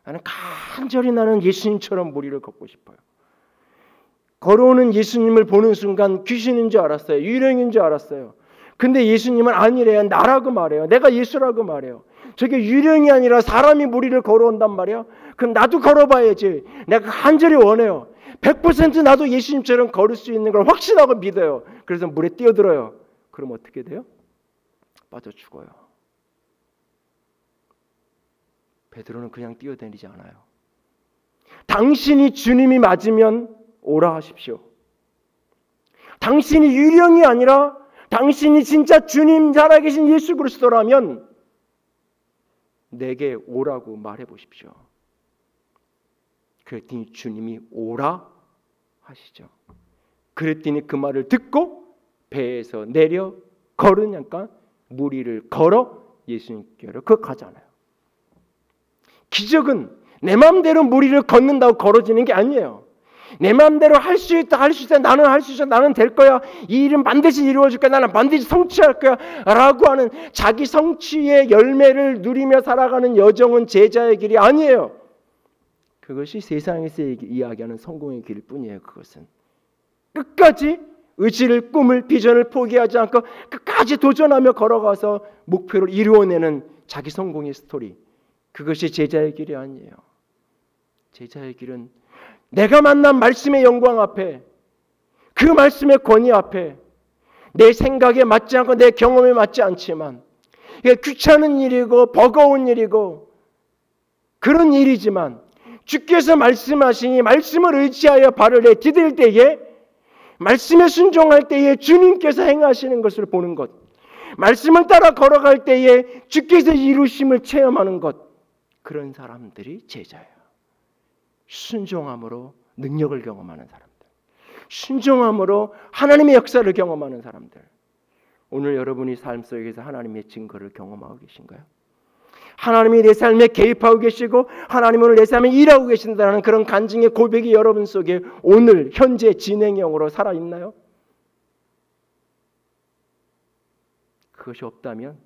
나는 예수님처럼 무리를 걷고 싶어요. 걸어오는 예수님을 보는 순간 귀신인 줄 알았어요. 유령인 줄 알았어요. 근데 예수님은 아니래요. 나라고 말해요. 내가 예수라고 말해요. 저게 유령이 아니라 사람이 무리를 걸어온단 말이야. 그럼 나도 걸어봐야지. 내가 간절히 원해요. 100% 나도 예수님처럼 걸을 수 있는 걸 확신하고 믿어요. 그래서 물에 뛰어들어요. 그럼 어떻게 돼요? 빠져 죽어요. 베드로는 그냥 뛰어다니지 않아요. 당신이 주님이 맞으면 오라 하십시오. 당신이 유령이 아니라 당신이 진짜 주님 살아계신 예수 그리스도라면 내게 오라고 말해 보십시오. 그랬더니 주님이 오라 하시죠. 그랬더니 그 말을 듣고 배에서 내려 걸으니까 무리를 걸어 예수님께로 가잖아요. 기적은 내 마음대로 무리를 걷는다고 걸어지는 게 아니에요. 내 마음대로 할 수 있다, 나는 할 수 있어, 나는 될 거야, 이 일은 반드시 이루어질 거야, 나는 반드시 성취할 거야 라고 하는 자기 성취의 열매를 누리며 살아가는 여정은 제자의 길이 아니에요. 그것이 세상에서 이야기하는 성공의 길일 뿐이에요. 그것은 끝까지 의지를, 꿈을, 비전을 포기하지 않고 끝까지 도전하며 걸어가서 목표를 이루어내는 자기 성공의 스토리, 그것이 제자의 길이 아니에요. 제자의 길은 내가 만난 말씀의 영광 앞에, 그 말씀의 권위 앞에, 내 생각에 맞지 않고 내 경험에 맞지 않지만 이게 귀찮은 일이고 버거운 일이고 그런 일이지만 주께서 말씀하시니 말씀을 의지하여 발을 내디딜 때에 말씀에 순종할 때에 주님께서 행하시는 것을 보는 것, 말씀을 따라 걸어갈 때에 주께서 이루심을 체험하는 것, 그런 사람들이 제자예요. 순종함으로 능력을 경험하는 사람들, 순종함으로 하나님의 역사를 경험하는 사람들. 오늘 여러분이 삶 속에서 하나님의 증거를 경험하고 계신가요? 하나님이 내 삶에 개입하고 계시고 하나님은 오늘 내 삶에 일하고 계신다는 그런 간증의 고백이 여러분 속에 오늘 현재 진행형으로 살아있나요? 그것이 없다면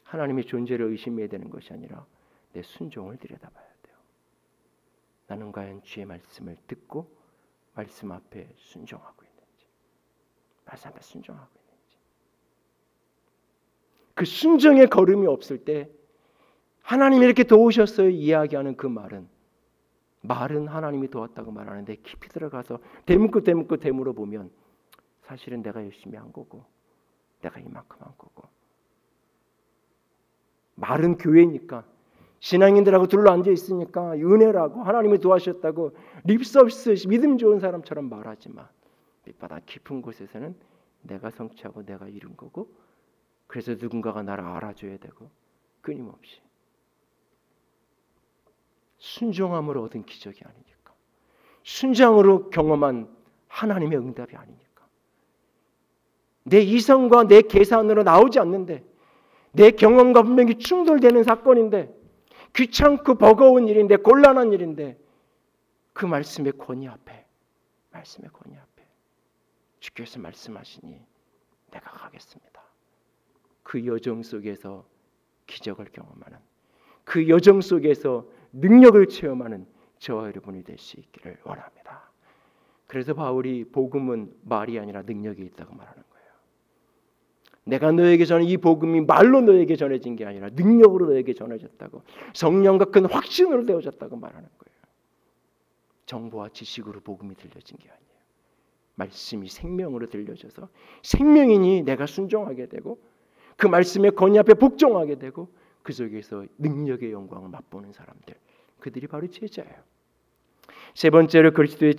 하나님의 존재를 의심해야 되는 것이 아니라 내 순종을 들여다봐야 돼요. 나는 과연 주의 말씀을 듣고 말씀 앞에 순종하고 있는지, 말씀 앞에 순종하고 있는지. 그 순종의 걸음이 없을 때 하나님이 이렇게 도우셨어요 이야기하는 그 말은 하나님이 도왔다고 말하는데 깊이 들어가서 되묻고 되물어 보면 사실은 내가 열심히 한 거고 내가 이만큼 한 거고, 말은 교회니까 신앙인들하고 둘러앉아 있으니까 은혜라고 하나님이 도와주셨다고 립서비스 믿음 좋은 사람처럼 말하지만 밑바닥 깊은 곳에서는 내가 성취하고 내가 이룬 거고, 그래서 누군가가 나를 알아줘야 되고, 끊임없이 순종함으로 얻은 기적이 아니니까, 순종으로 경험한 하나님의 응답이 아니니까, 내 이성과 내 계산으로 나오지 않는데, 내 경험과 분명히 충돌되는 사건인데, 귀찮고 버거운 일인데, 곤란한 일인데, 그 말씀의 권위 앞에 주께서 말씀하시니 내가 가겠습니다. 그 여정 속에서 기적을 경험하는, 그 여정 속에서 능력을 체험하는 저와 여러분이 될 수 있기를 원합니다. 그래서 바울이 복음은 말이 아니라 능력이 있다고 말하는 거예요. 내가 너에게 전한 이 복음이 말로 너에게 전해진 게 아니라 능력으로 너에게 전해졌다고, 성령과 큰 확신으로 되어졌다고 말하는 거예요. 정보와 지식으로 복음이 들려진 게 아니에요. 말씀이 생명으로 들려져서 생명이니 내가 순종하게 되고 그 말씀의 권위 앞에 복종하게 되고 그 속에서 능력의 영광을 맛보는 사람들, 그들이 바로 제자예요. 세 번째로 그리스도의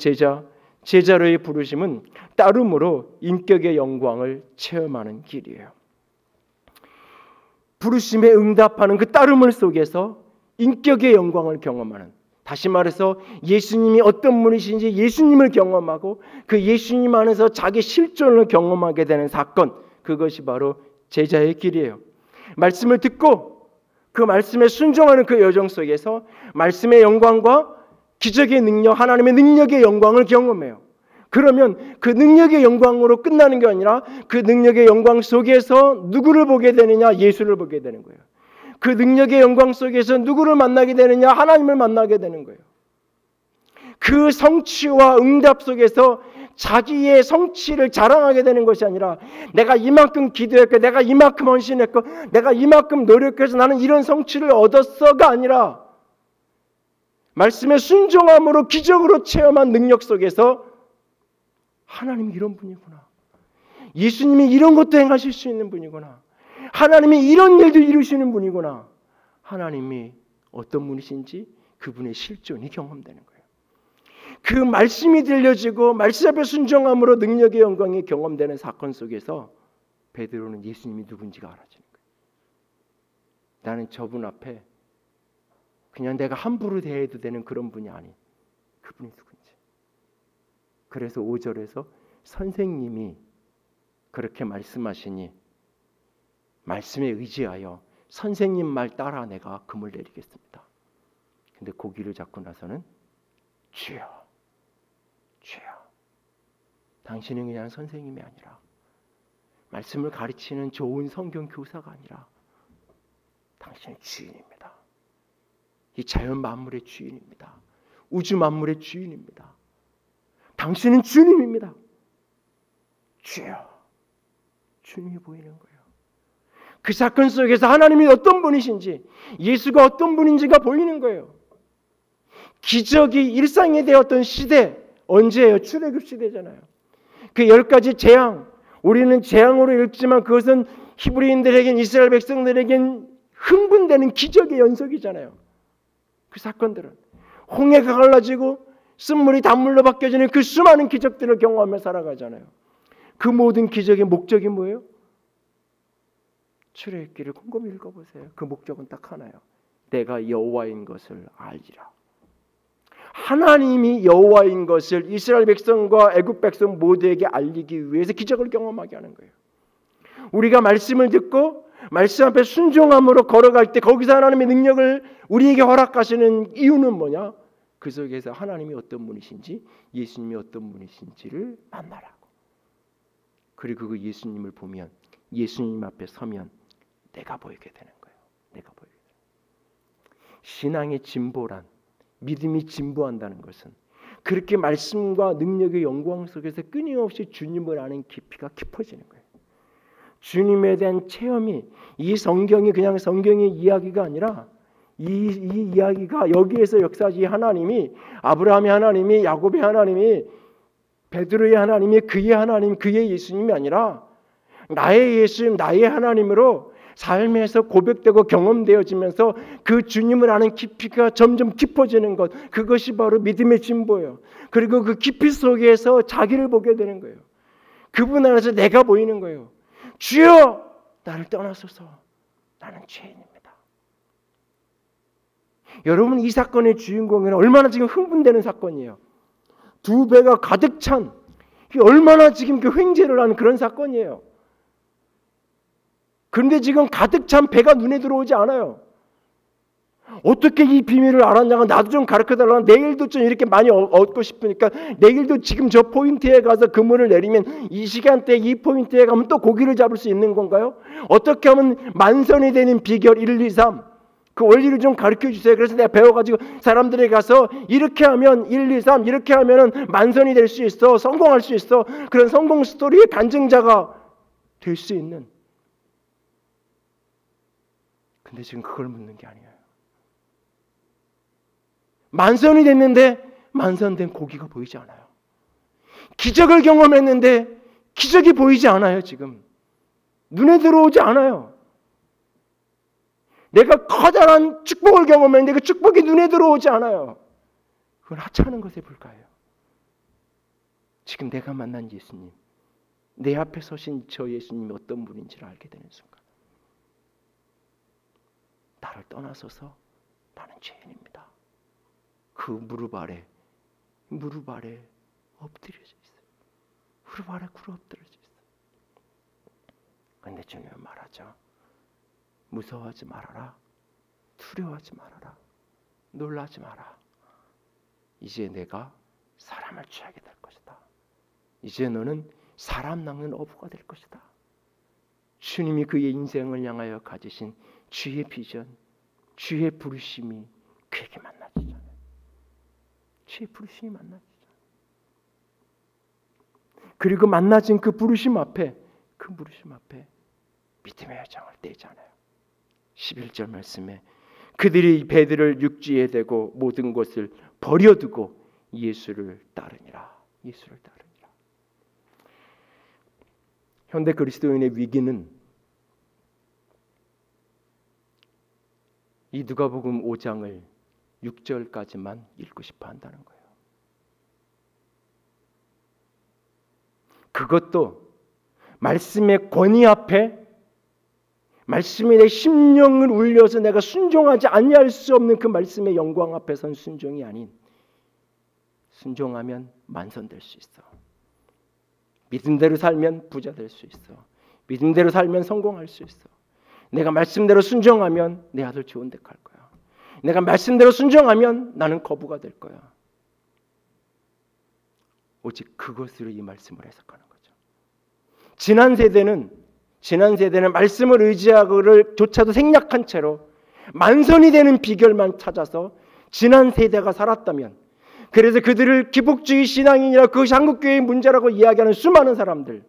제자로의 부르심은 따름으로 인격의 영광을 체험하는 길이에요. 부르심에 응답하는 그 따름을 속에서 인격의 영광을 경험하는, 다시 말해서 예수님이 어떤 분이신지 예수님을 경험하고 그 예수님 안에서 자기 실존을 경험하게 되는 사건, 그것이 바로 제자의 길이에요. 말씀을 듣고 그 말씀에 순종하는 그 여정 속에서 말씀의 영광과 기적의 능력, 하나님의 능력의 영광을 경험해요. 그러면 그 능력의 영광으로 끝나는 게 아니라 그 능력의 영광 속에서 누구를 보게 되느냐? 예수를 보게 되는 거예요. 그 능력의 영광 속에서 누구를 만나게 되느냐? 하나님을 만나게 되는 거예요. 그 성취와 응답 속에서 자기의 성취를 자랑하게 되는 것이 아니라 내가 이만큼 기도했고 내가 이만큼 헌신했고 내가 이만큼 노력해서 나는 이런 성취를 얻었어가 아니라 말씀에 순종함으로 기적으로 체험한 능력 속에서 하나님이 이런 분이구나, 예수님이 이런 것도 행하실 수 있는 분이구나, 하나님이 이런 일도 이루시는 분이구나, 하나님이 어떤 분이신지 그분의 실존이 경험되는 거예요. 그 말씀이 들려지고 말씀 앞에 순종함으로 능력의 영광이 경험되는 사건 속에서 베드로는 예수님이 누군지가 알아지는 거예요. 나는 저분 앞에 그냥 내가 함부로 대해도 되는 그런 분이 아닌 그분이 누군지. 그래서 5절에서 선생님이 그렇게 말씀하시니 말씀에 의지하여 선생님 말 따라 내가 금을 내리겠습니다. 근데 고기를 잡고 나서는 주여, 주여, 당신은 그냥 선생님이 아니라 말씀을 가르치는 좋은 성경 교사가 아니라 당신은 주인입니다. 이 자연 만물의 주인입니다. 우주 만물의 주인입니다. 당신은 주님입니다. 주여, 주님이 보이는 거예요. 그 사건 속에서 하나님이 어떤 분이신지, 예수가 어떤 분인지가 보이는 거예요. 기적이 일상이 되었던 시대, 언제예요? 출애굽 시대잖아요. 그 10가지 재앙, 우리는 재앙으로 읽지만 그것은 히브리인들에겐, 이스라엘 백성들에겐 흥분되는 기적의 연속이잖아요. 그 사건들은 홍해가 갈라지고 쓴물이 단물로 바뀌어지는 그 수많은 기적들을 경험하며 살아가잖아요. 그 모든 기적의 목적이 뭐예요? 출애굽기를 곰곰이 읽어보세요. 그 목적은 딱 하나예요. 내가 여호와인 것을 알리라. 하나님이 여호와인 것을 이스라엘 백성과 애굽 백성 모두에게 알리기 위해서 기적을 경험하게 하는 거예요. 우리가 말씀을 듣고 말씀 앞에 순종함으로 걸어갈 때 거기서 하나님의 능력을 우리에게 허락하시는 이유는 뭐냐? 그 속에서 하나님이 어떤 분이신지 예수님이 어떤 분이신지를 만나라고. 그리고 그 예수님을 보면 예수님 앞에 서면 내가 보이게 되는 거예요. 내가 보이게 되는 거예요. 신앙의 진보란 믿음이 진보한다는 것은 그렇게 말씀과 능력의 영광 속에서 끊임없이 주님을 아는 깊이가 깊어지는 거예요. 주님에 대한 체험이 이 성경이 그냥 성경의 이야기가 아니라 이 이야기가 여기에서 역사지 하나님이 아브라함의 하나님이 야곱의 하나님이 베드로의 하나님이 그의 하나님 그의 예수님이 아니라 나의 예수님 나의 하나님으로 삶에서 고백되고 경험되어지면서 그 주님을 아는 깊이가 점점 깊어지는 것 그것이 바로 믿음의 진보예요. 그리고 그 깊이 속에서 자기를 보게 되는 거예요. 그분 안에서 내가 보이는 거예요. 주여 나를 떠나소서 나는 죄인입니다. 여러분 이 사건의 주인공은 얼마나 지금 흥분되는 사건이에요. 두 배가 가득 찬 얼마나 지금 그 횡재를 하는 그런 사건이에요. 그런데 지금 가득 찬 배가 눈에 들어오지 않아요. 어떻게 이 비밀을 알았냐고 나도 좀 가르쳐달라고 내일도 좀 이렇게 많이 얻고 싶으니까 내일도 지금 저 포인트에 가서 그물을 내리면 이 시간대에 이 포인트에 가면 또 고기를 잡을 수 있는 건가요? 어떻게 하면 만선이 되는 비결 1, 2, 3 그 원리를 좀 가르쳐 주세요. 그래서 내가 배워가지고 사람들에게 가서 이렇게 하면 1, 2, 3 이렇게 하면 만선이 될 수 있어 성공할 수 있어 그런 성공 스토리의 간증자가 될 수 있는 근데 지금 그걸 묻는 게 아니에요. 만선이 됐는데 만선된 고기가 보이지 않아요. 기적을 경험했는데 기적이 보이지 않아요. 지금 눈에 들어오지 않아요. 내가 커다란 축복을 경험했는데 그 축복이 눈에 들어오지 않아요. 그건 하찮은 것에 불과해요. 지금 내가 만난 예수님 내 앞에 서신 저 예수님이 어떤 분인지를 알게 되는 순간 나를 떠나서서 나는 죄인입니다. 그 무릎 아래 엎드려져 있어요. 무릎 아래 엎드려져 있어요. 그런데 주님은 말하죠. 무서워하지 말아라. 두려워하지 말아라. 놀라지 마라. 이제 내가 사람을 취하게 될 것이다. 이제 너는 사람 낚는 어부가 될 것이다. 주님이 그의 인생을 향하여 가지신 주의 비전, 주의 부르심이 그에게 만나지잖아요. 주의 부르심이 만나지잖아요. 그리고 만나진 그 부르심 앞에 믿음의 여정을 떼잖아요. 11절 말씀에 그들이 배들을 육지에 대고 모든 것을 버려두고 예수를 따르니라. 예수를 따르니라. 현대 그리스도인의 위기는 이 누가복음 5장을 6절까지만 읽고 싶어 한다는 거예요. 그것도 말씀의 권위 앞에 말씀이 내 심령을 울려서 내가 순종하지 아니할 수 없는 그 말씀의 영광 앞에선 순종이 아닌 순종하면 만선될 수 있어. 믿음대로 살면 부자 될 수 있어. 믿음대로 살면 성공할 수 있어. 내가 말씀대로 순종하면 내 아들 좋은 데 갈 거야. 내가 말씀대로 순종하면 나는 거부가 될 거야. 오직 그것으로 이 말씀을 해석하는 거죠. 지난 세대는 말씀을 의지하고를 조차도 생략한 채로 만선이 되는 비결만 찾아서 지난 세대가 살았다면 그래서 그들을 기복주의 신앙인이라 그것이 한국교회의 문제라고 이야기하는 수많은 사람들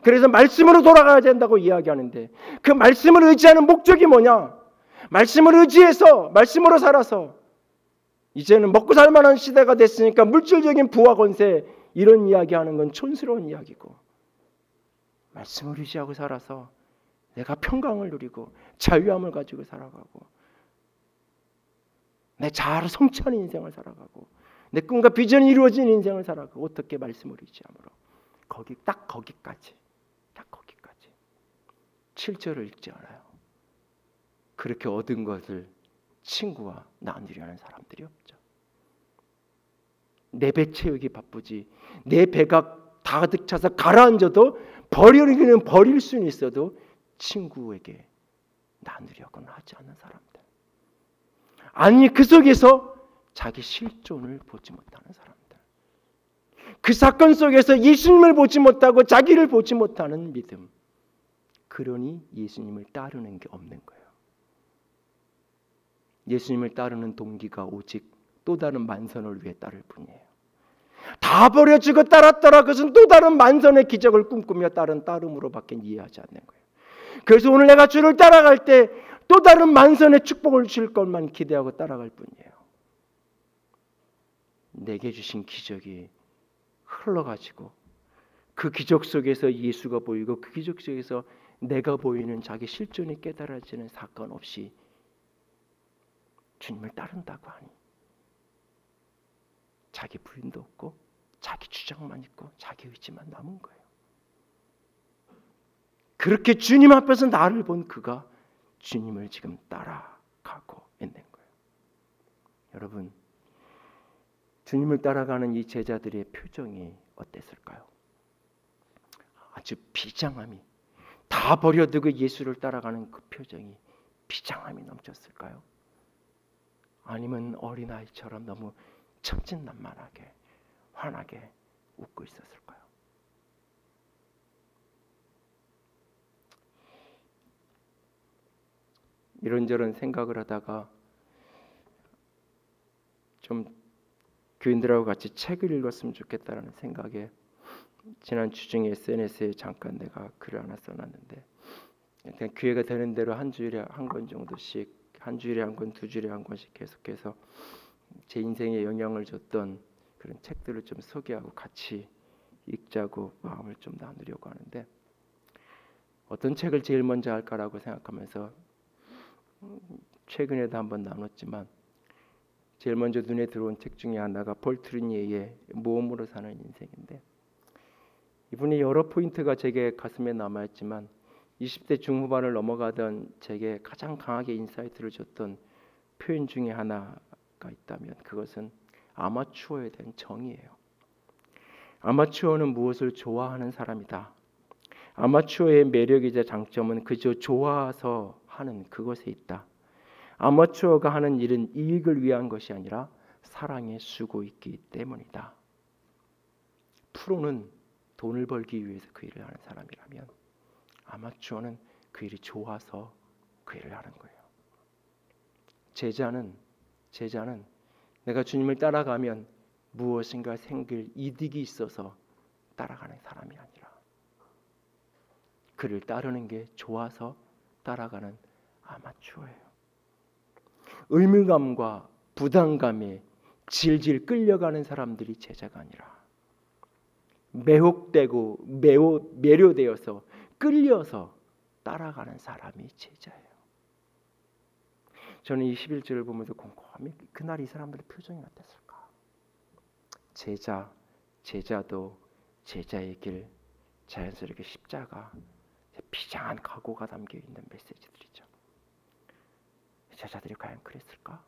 그래서 말씀으로 돌아가야 된다고 이야기하는데 그 말씀을 의지하는 목적이 뭐냐? 말씀을 의지해서 말씀으로 살아서 이제는 먹고 살만한 시대가 됐으니까 물질적인 부와 권세 이런 이야기하는 건 촌스러운 이야기고 말씀을 의지하고 살아서 내가 평강을 누리고 자유함을 가지고 살아가고 내 자아를 성취하는 인생을 살아가고 내 꿈과 비전이 이루어진 인생을 살아가고 어떻게 말씀을 의지함으로 딱 거기까지 7절을 읽지 않아요. 그렇게 얻은 것을 친구와 나누려는 사람들이 없죠. 내 배 채우기 바쁘지 내 배가 가득 차서 가라앉아도 버릴 수는 있어도 친구에게 나누려고는 하지 않는 사람들. 아니 그 속에서 자기 실존을 보지 못하는 사람들. 그 사건 속에서 예수님을 보지 못하고 자기를 보지 못하는 믿음. 그러니 예수님을 따르는 게 없는 거예요. 예수님을 따르는 동기가 오직 또 다른 만선을 위해 따를 뿐이에요. 다 버려주고 따랐더라. 그것은 또 다른 만선의 기적을 꿈꾸며 따름으로밖에 이해하지 않는 거예요. 그래서 오늘 내가 주를 따라갈 때 또 다른 만선의 축복을 주실 것만 기대하고 따라갈 뿐이에요. 내게 주신 기적이 흘러가지고 그 기적 속에서 예수가 보이고 그 기적 속에서 내가 보이는 자기 실존이 깨달아지는 사건 없이 주님을 따른다고 하니 자기 부인도 없고 자기 주장만 있고 자기 의지만 남은 거예요. 그렇게 주님 앞에서 나를 본 그가 주님을 지금 따라가고 있는 거예요. 여러분, 주님을 따라가는 이 제자들의 표정이 어땠을까요? 아주 비장함이, 다 버려두고 예수를 따라가는 그 표정이 비장함이 넘쳤을까요? 아니면 어린아이처럼 너무 천진난만하게 환하게 웃고 있었을까요? 이런저런 생각을 하다가 좀 교인들하고 같이 책을 읽었으면 좋겠다라는 생각에 지난 주중에 SNS에 잠깐 내가 글을 하나 써놨는데, 그냥 기회가 되는 대로 한 주일에 한 권 정도씩, 한 주일에 한 권, 두 주일에 한 권씩 계속해서 제 인생에 영향을 줬던 그런 책들을 좀 소개하고 같이 읽자고 마음을 좀 나누려고 하는데, 어떤 책을 제일 먼저 할까라고 생각하면서 최근에도 한번 나눴지만 제일 먼저 눈에 들어온 책 중에 하나가 폴 트루니에의 모험으로 사는 인생인데, 이분이 여러 포인트가 제게 가슴에 남아있지만 20대 중후반을 넘어가던 제게 가장 강하게 인사이트를 줬던 표현 중에 하나가 있다면 그것은 아마추어에 대한 정의예요. 아마추어는 무엇을 좋아하는 사람이다. 아마추어의 매력이자 장점은 그저 좋아서 하는 그것에 있다. 아마추어가 하는 일은 이익을 위한 것이 아니라 사랑에 쓰고 있기 때문이다. 프로는 돈을 벌기 위해서 그 일을 하는 사람이라면 아마추어는 그 일이 좋아서 그 일을 하는 거예요. 제자는 내가 주님을 따라가면 무엇인가 생길 이득이 있어서 따라가는 사람이 아니라 그를 따르는 게 좋아서 따라가는 아마추어예요. 의무감과 부담감에 질질 끌려가는 사람들이 제자가 아니라 매혹되고 매료되어서 끌려서 따라가는 사람이 제자예요. 저는 이 11절을 보면서 곰곰이 그날 이 사람들의 표정이 어땠을까? 제자도 제자의 길, 자연스럽게 십자가, 비장한 각오가 담겨 있는 메시지들이죠. 제자들이 과연 그랬을까?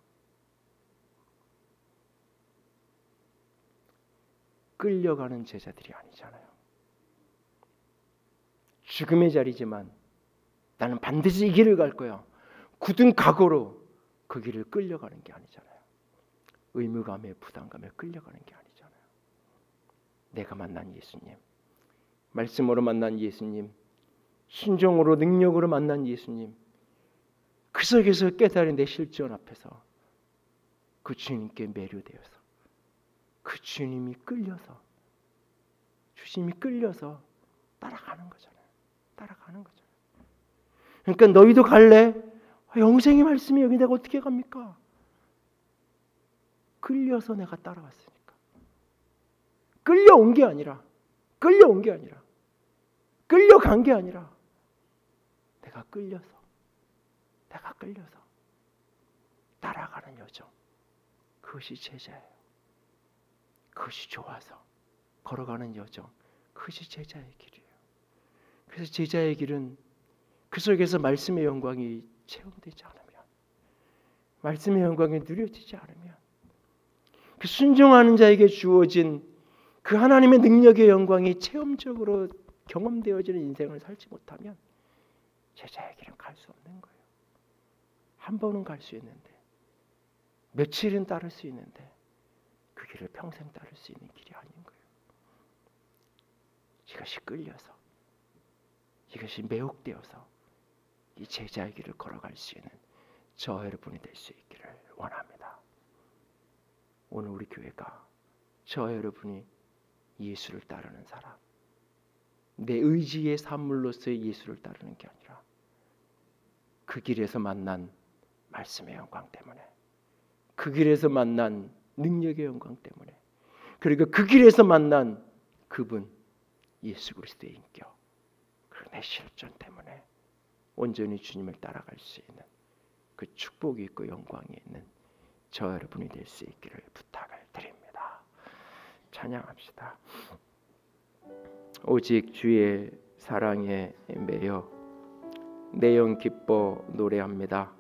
끌려가는 제자들이 아니잖아요. 죽음의 자리지만 나는 반드시 이 길을 갈 거야. 굳은 각오로 그 길을 끌려가는 게 아니잖아요. 의무감에 부담감에 끌려가는 게 아니잖아요. 내가 만난 예수님, 말씀으로 만난 예수님, 순종으로 능력으로 만난 예수님, 그 속에서 깨달은 내 실존 앞에서 그 주님께 매료되어서 그 주님이 끌려서 따라가는 거잖아요. 그러니까 너희도 갈래? 영생의 말씀이 여기 내가 어떻게 갑니까? 끌려서 내가 따라왔으니까. 끌려간 게 아니라 내가 끌려서 따라가는 여정. 그것이 제자예요. 그것이 좋아서 걸어가는 여정, 그것이 제자의 길이에요. 그래서 제자의 길은 그 속에서 말씀의 영광이 체험되지 않으면, 말씀의 영광이 누려지지 않으면, 그 순종하는 자에게 주어진 그 하나님의 능력의 영광이 체험적으로 경험되어지는 인생을 살지 못하면 제자의 길은 갈 수 없는 거예요. 한 번은 갈 수 있는데, 며칠은 따를 수 있는데 그 길을 평생 따를 수 있는 길이 아닌 거예요. 이것이 끌려서, 이것이 매혹되어서 이 제자의 길을 걸어갈 수 있는 저 여러분이 될 수 있기를 원합니다. 오늘 우리 교회가 저 여러분이 예수를 따르는 사람, 내 의지의 산물로서의 예수를 따르는 게 아니라 그 길에서 만난 말씀의 영광 때문에, 그 길에서 만난 능력의 영광 때문에, 그리고 그 길에서 만난 그분 예수 그리스도의 인격, 그리고 내 실존 때문에 온전히 주님을 따라갈 수 있는 그 축복이 있고 영광이 있는 저 여러분이 될 수 있기를 부탁을 드립니다. 찬양합시다. 오직 주의 사랑에 매여 내 영 기뻐 노래합니다.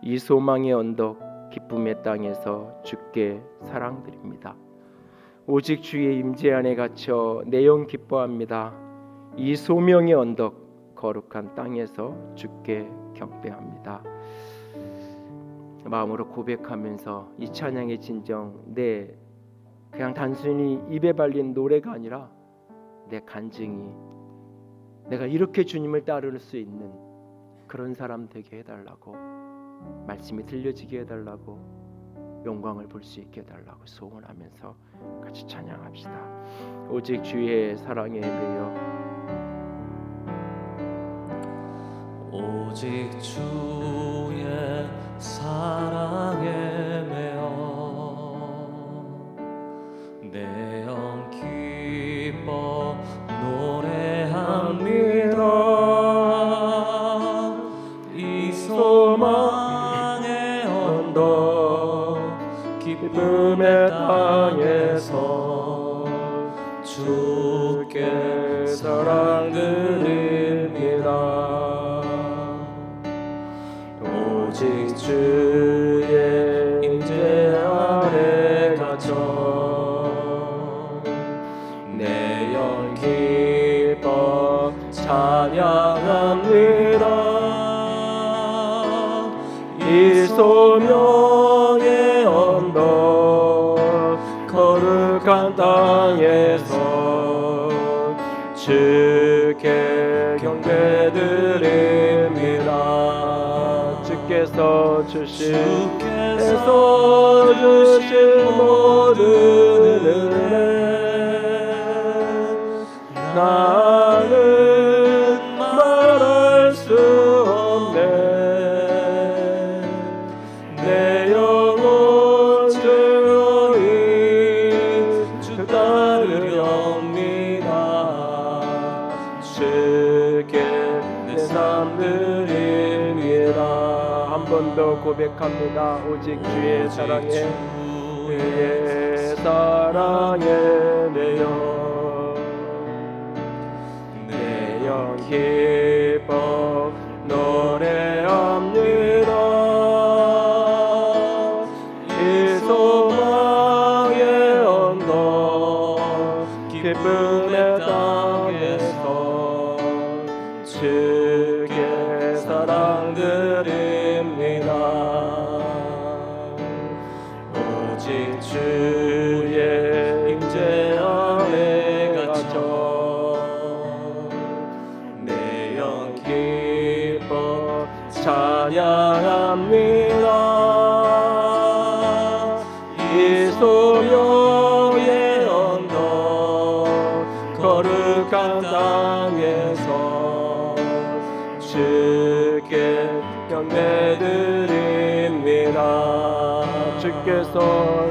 이 소망의 언덕 기쁨의 땅에서 주께 사랑드립니다. 오직 주의 임재 안에 갇혀 내 영 기뻐합니다. 이 소명의 언덕 거룩한 땅에서 주께 경배합니다. 마음으로 고백하면서 이 찬양의 진정, 내 그냥 단순히 입에 발린 노래가 아니라 내 간증이, 내가 이렇게 주님을 따를 수 있는 그런 사람 되게 해달라고, 말씀이 들려지게 해달라고, 영광을 볼 수 있게 해달라고 소원하면서 같이 찬양합시다. 오직 주의 사랑에 매여 오직 주의 사랑에 매여 내 영 기뻐 노래합니다. 이 소망의 언덕 기쁨의 땅에서 주께 사랑드립니다. 오직 주의 임재 아래 갇혀 내 영 기뻐 찬양합니다. 이 소명의 언덕 거룩한 땅에서 주께 경배드립니다. 주께서 주신 모든 은혜 나는 말할 수 없네. 내 영혼 주의 주 따르렵니다. 주께 내 삶 드립니다. 한 번 더 고백합니다. 오직 주의 사랑에, 주의 사랑에 매여 내 영 기뻐 노래합니다. 이 소망의 언덕 기쁨의 땅에서 주께 사랑드립니다. 오직 주의 임재 안에 갇혀 내 영 기뻐 찬양합니다. 이 소명의 언덕 거룩한 땅에서 주께 경배드립니다. 주께서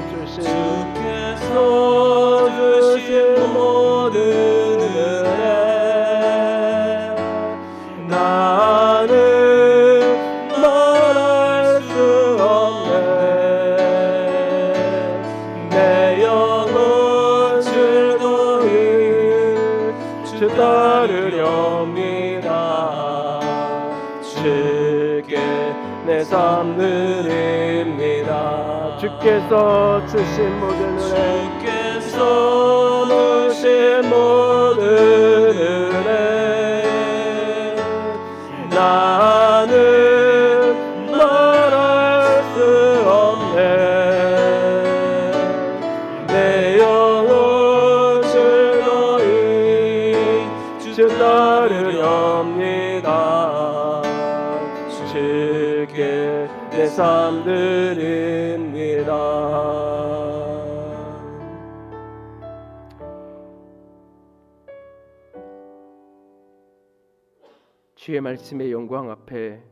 주신 모든 은혜 나는 말할 수 없네. 내 영혼 드리옵니다. 주께 내 삶 드립니다. 주께서 주신 모든 은혜, 주께서 주신 모든 은혜 나는 말할 수 없네. 내 영혼 즐거이 주 따르렵니다. 주께 내 삶 드립니다. 주의 말씀의 영광 앞에,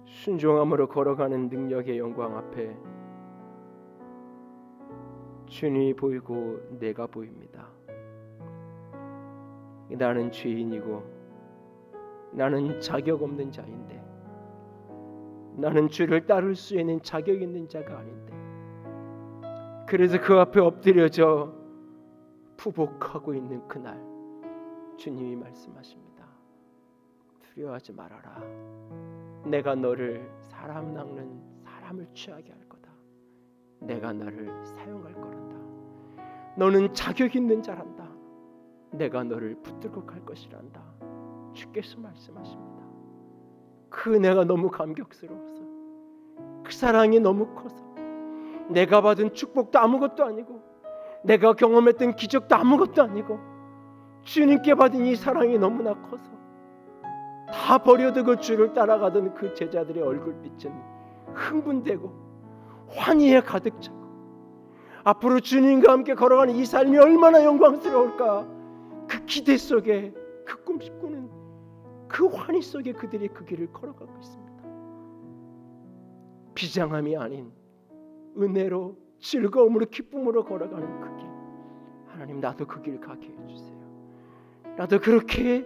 순종함으로 걸어가는 능력의 영광 앞에 주님이 보이고 내가 보입니다. 나는 죄인이고 나는 자격 없는 자인데, 나는 주를 따를 수 있는 자격 있는 자가 아닌데, 그래서 그 앞에 엎드려져 부복하고 있는 그날 주님이 말씀하십니다. 두려워하지 말아라. 내가 너를 사람 낚는 사람을 취하게 할 거다. 내가 너를 사용할 거란다. 너는 자격 있는 자란다. 내가 너를 붙들고 갈 것이란다. 주께서 말씀하십니다. 그 은혜가 너무 감격스러워서, 그 사랑이 너무 커서, 내가 받은 축복도 아무것도 아니고 내가 경험했던 기적도 아무것도 아니고 주님께 받은 이 사랑이 너무나 커서 다 버려두고 주를 따라가던 그 제자들의 얼굴빛은 흥분되고 환희에 가득 차고, 앞으로 주님과 함께 걸어가는 이 삶이 얼마나 영광스러울까, 그 기대 속에, 그 꿈꾸는 그 환희 속에 그들이 그 길을 걸어가고 있습니다. 비장함이 아닌 은혜로, 즐거움으로, 기쁨으로 걸어가는 그 길, 하나님 나도 그 길 가게 해주세요. 나도 그렇게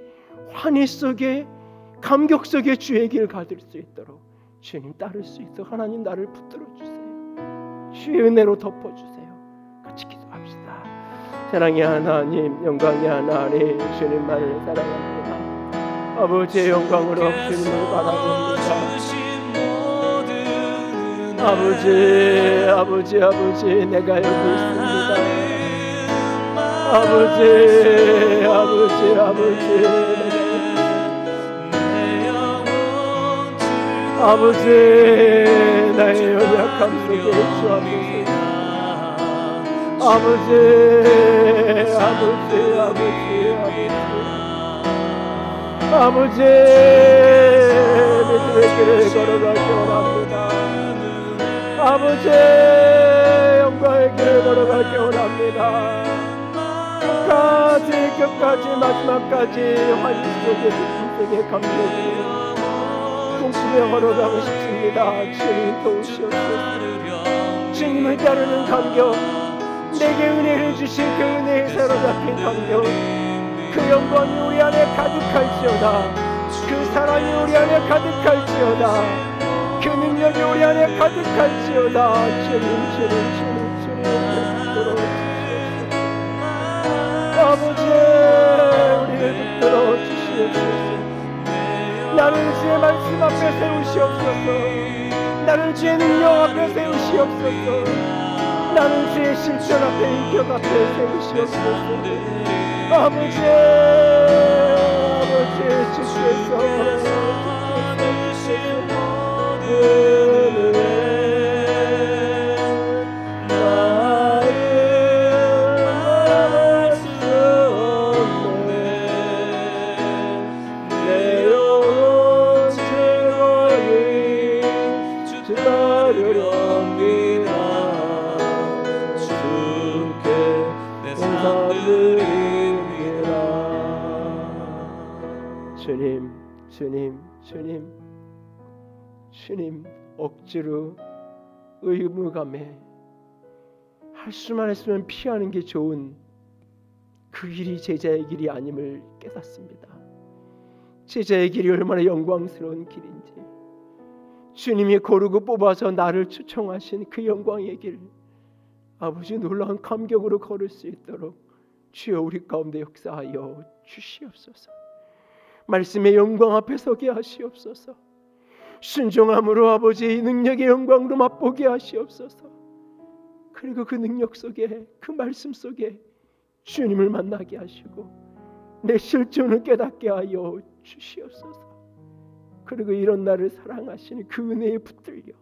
환희 속에, 감격 속에 주의 길을 가질 수 있도록, 주님 따를 수 있도록 하나님 나를 붙들어 주세요. 주의 은혜로 덮어주세요. 같이 기도합시다. 사랑의 하나님, 영광의 하나님, 주님만을 사랑합니다. 아버지의 영광으로 주님을 바라봅니다. 아버지 내가 여기 있습니다. 아버지 나의 연약함 속에 주 앞에 아버지 믿음의 길을 걸어가기 원합니다. 아버지 영광의 길을 걸어가기 원합니다. 끝까지 마지막까지 환희 속에, 기쁨 속에, 감격으로 꿈꾸며 걸어가고 싶습니다. 주님 도우시옵소서. 주님을 따르는 감격, 내게 은혜를 주신 그 은혜에 사로잡힌 감격, 그 영광이 우리 안에 가득할지어다. 그 사랑이 우리 안에 가득할지어다. 그 능력이 우리 안에 가득할지어다. 주님 아버지 우리를 붙들어 주시옵소서. 나를 주의 말씀 앞에 세우시옵소서. 나를 주의 능력 앞에 세우시옵소서. 나를 주의 실천 앞에, 인격 앞에 세우시옵소서. 아버지 주께서 주님 억지로 의무감에 할 수만 했으면 피하는 게 좋은 그 길이 제자의 길이 아님을 깨닫습니다. 제자의 길이 얼마나 영광스러운 길인지, 주님이 고르고 뽑아서 나를 초청하신 그 영광의 길, 아버지 놀라운 감격으로 걸을 수 있도록 주여 우리 가운데 역사하여 주시옵소서. 말씀의 영광 앞에 서게 하시옵소서. 순종함으로 아버지의 능력의 영광으로 맛보게 하시옵소서. 그리고 그 능력 속에, 그 말씀 속에 주님을 만나게 하시고 내 실존을 깨닫게 하여 주시옵소서. 그리고 이런 나를 사랑하시는 그 은혜에 붙들려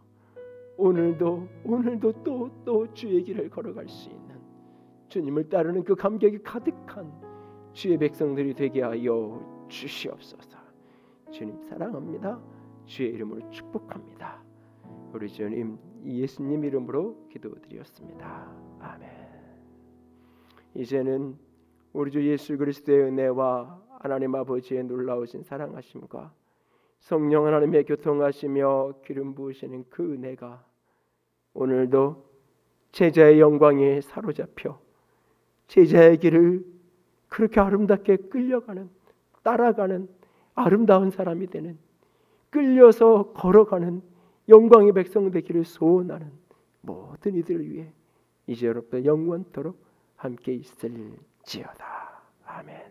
오늘도 또 주의 길을 걸어갈 수 있는, 주님을 따르는 그 감격이 가득한 주의 백성들이 되게 하여 주시옵소서. 주님 사랑합니다. 주의 이름으로 축복합니다. 우리 주님 예수님 이름으로 기도드렸습니다. 아멘. 이제는 우리 주 예수 그리스도의 은혜와 하나님 아버지의 놀라우신 사랑하심과 성령 하나님의 교통하시며 기름 부으시는 그 은혜가 오늘도 제자의 영광에 사로잡혀 제자의 길을 그렇게 아름답게 끌려가는, 따라가는 아름다운 사람이 되는, 끌려서 걸어가는 영광의 백성 되기를 소원하는 모든 이들을 위해 이제로부터 영원토록 함께 있을지어다. 아멘.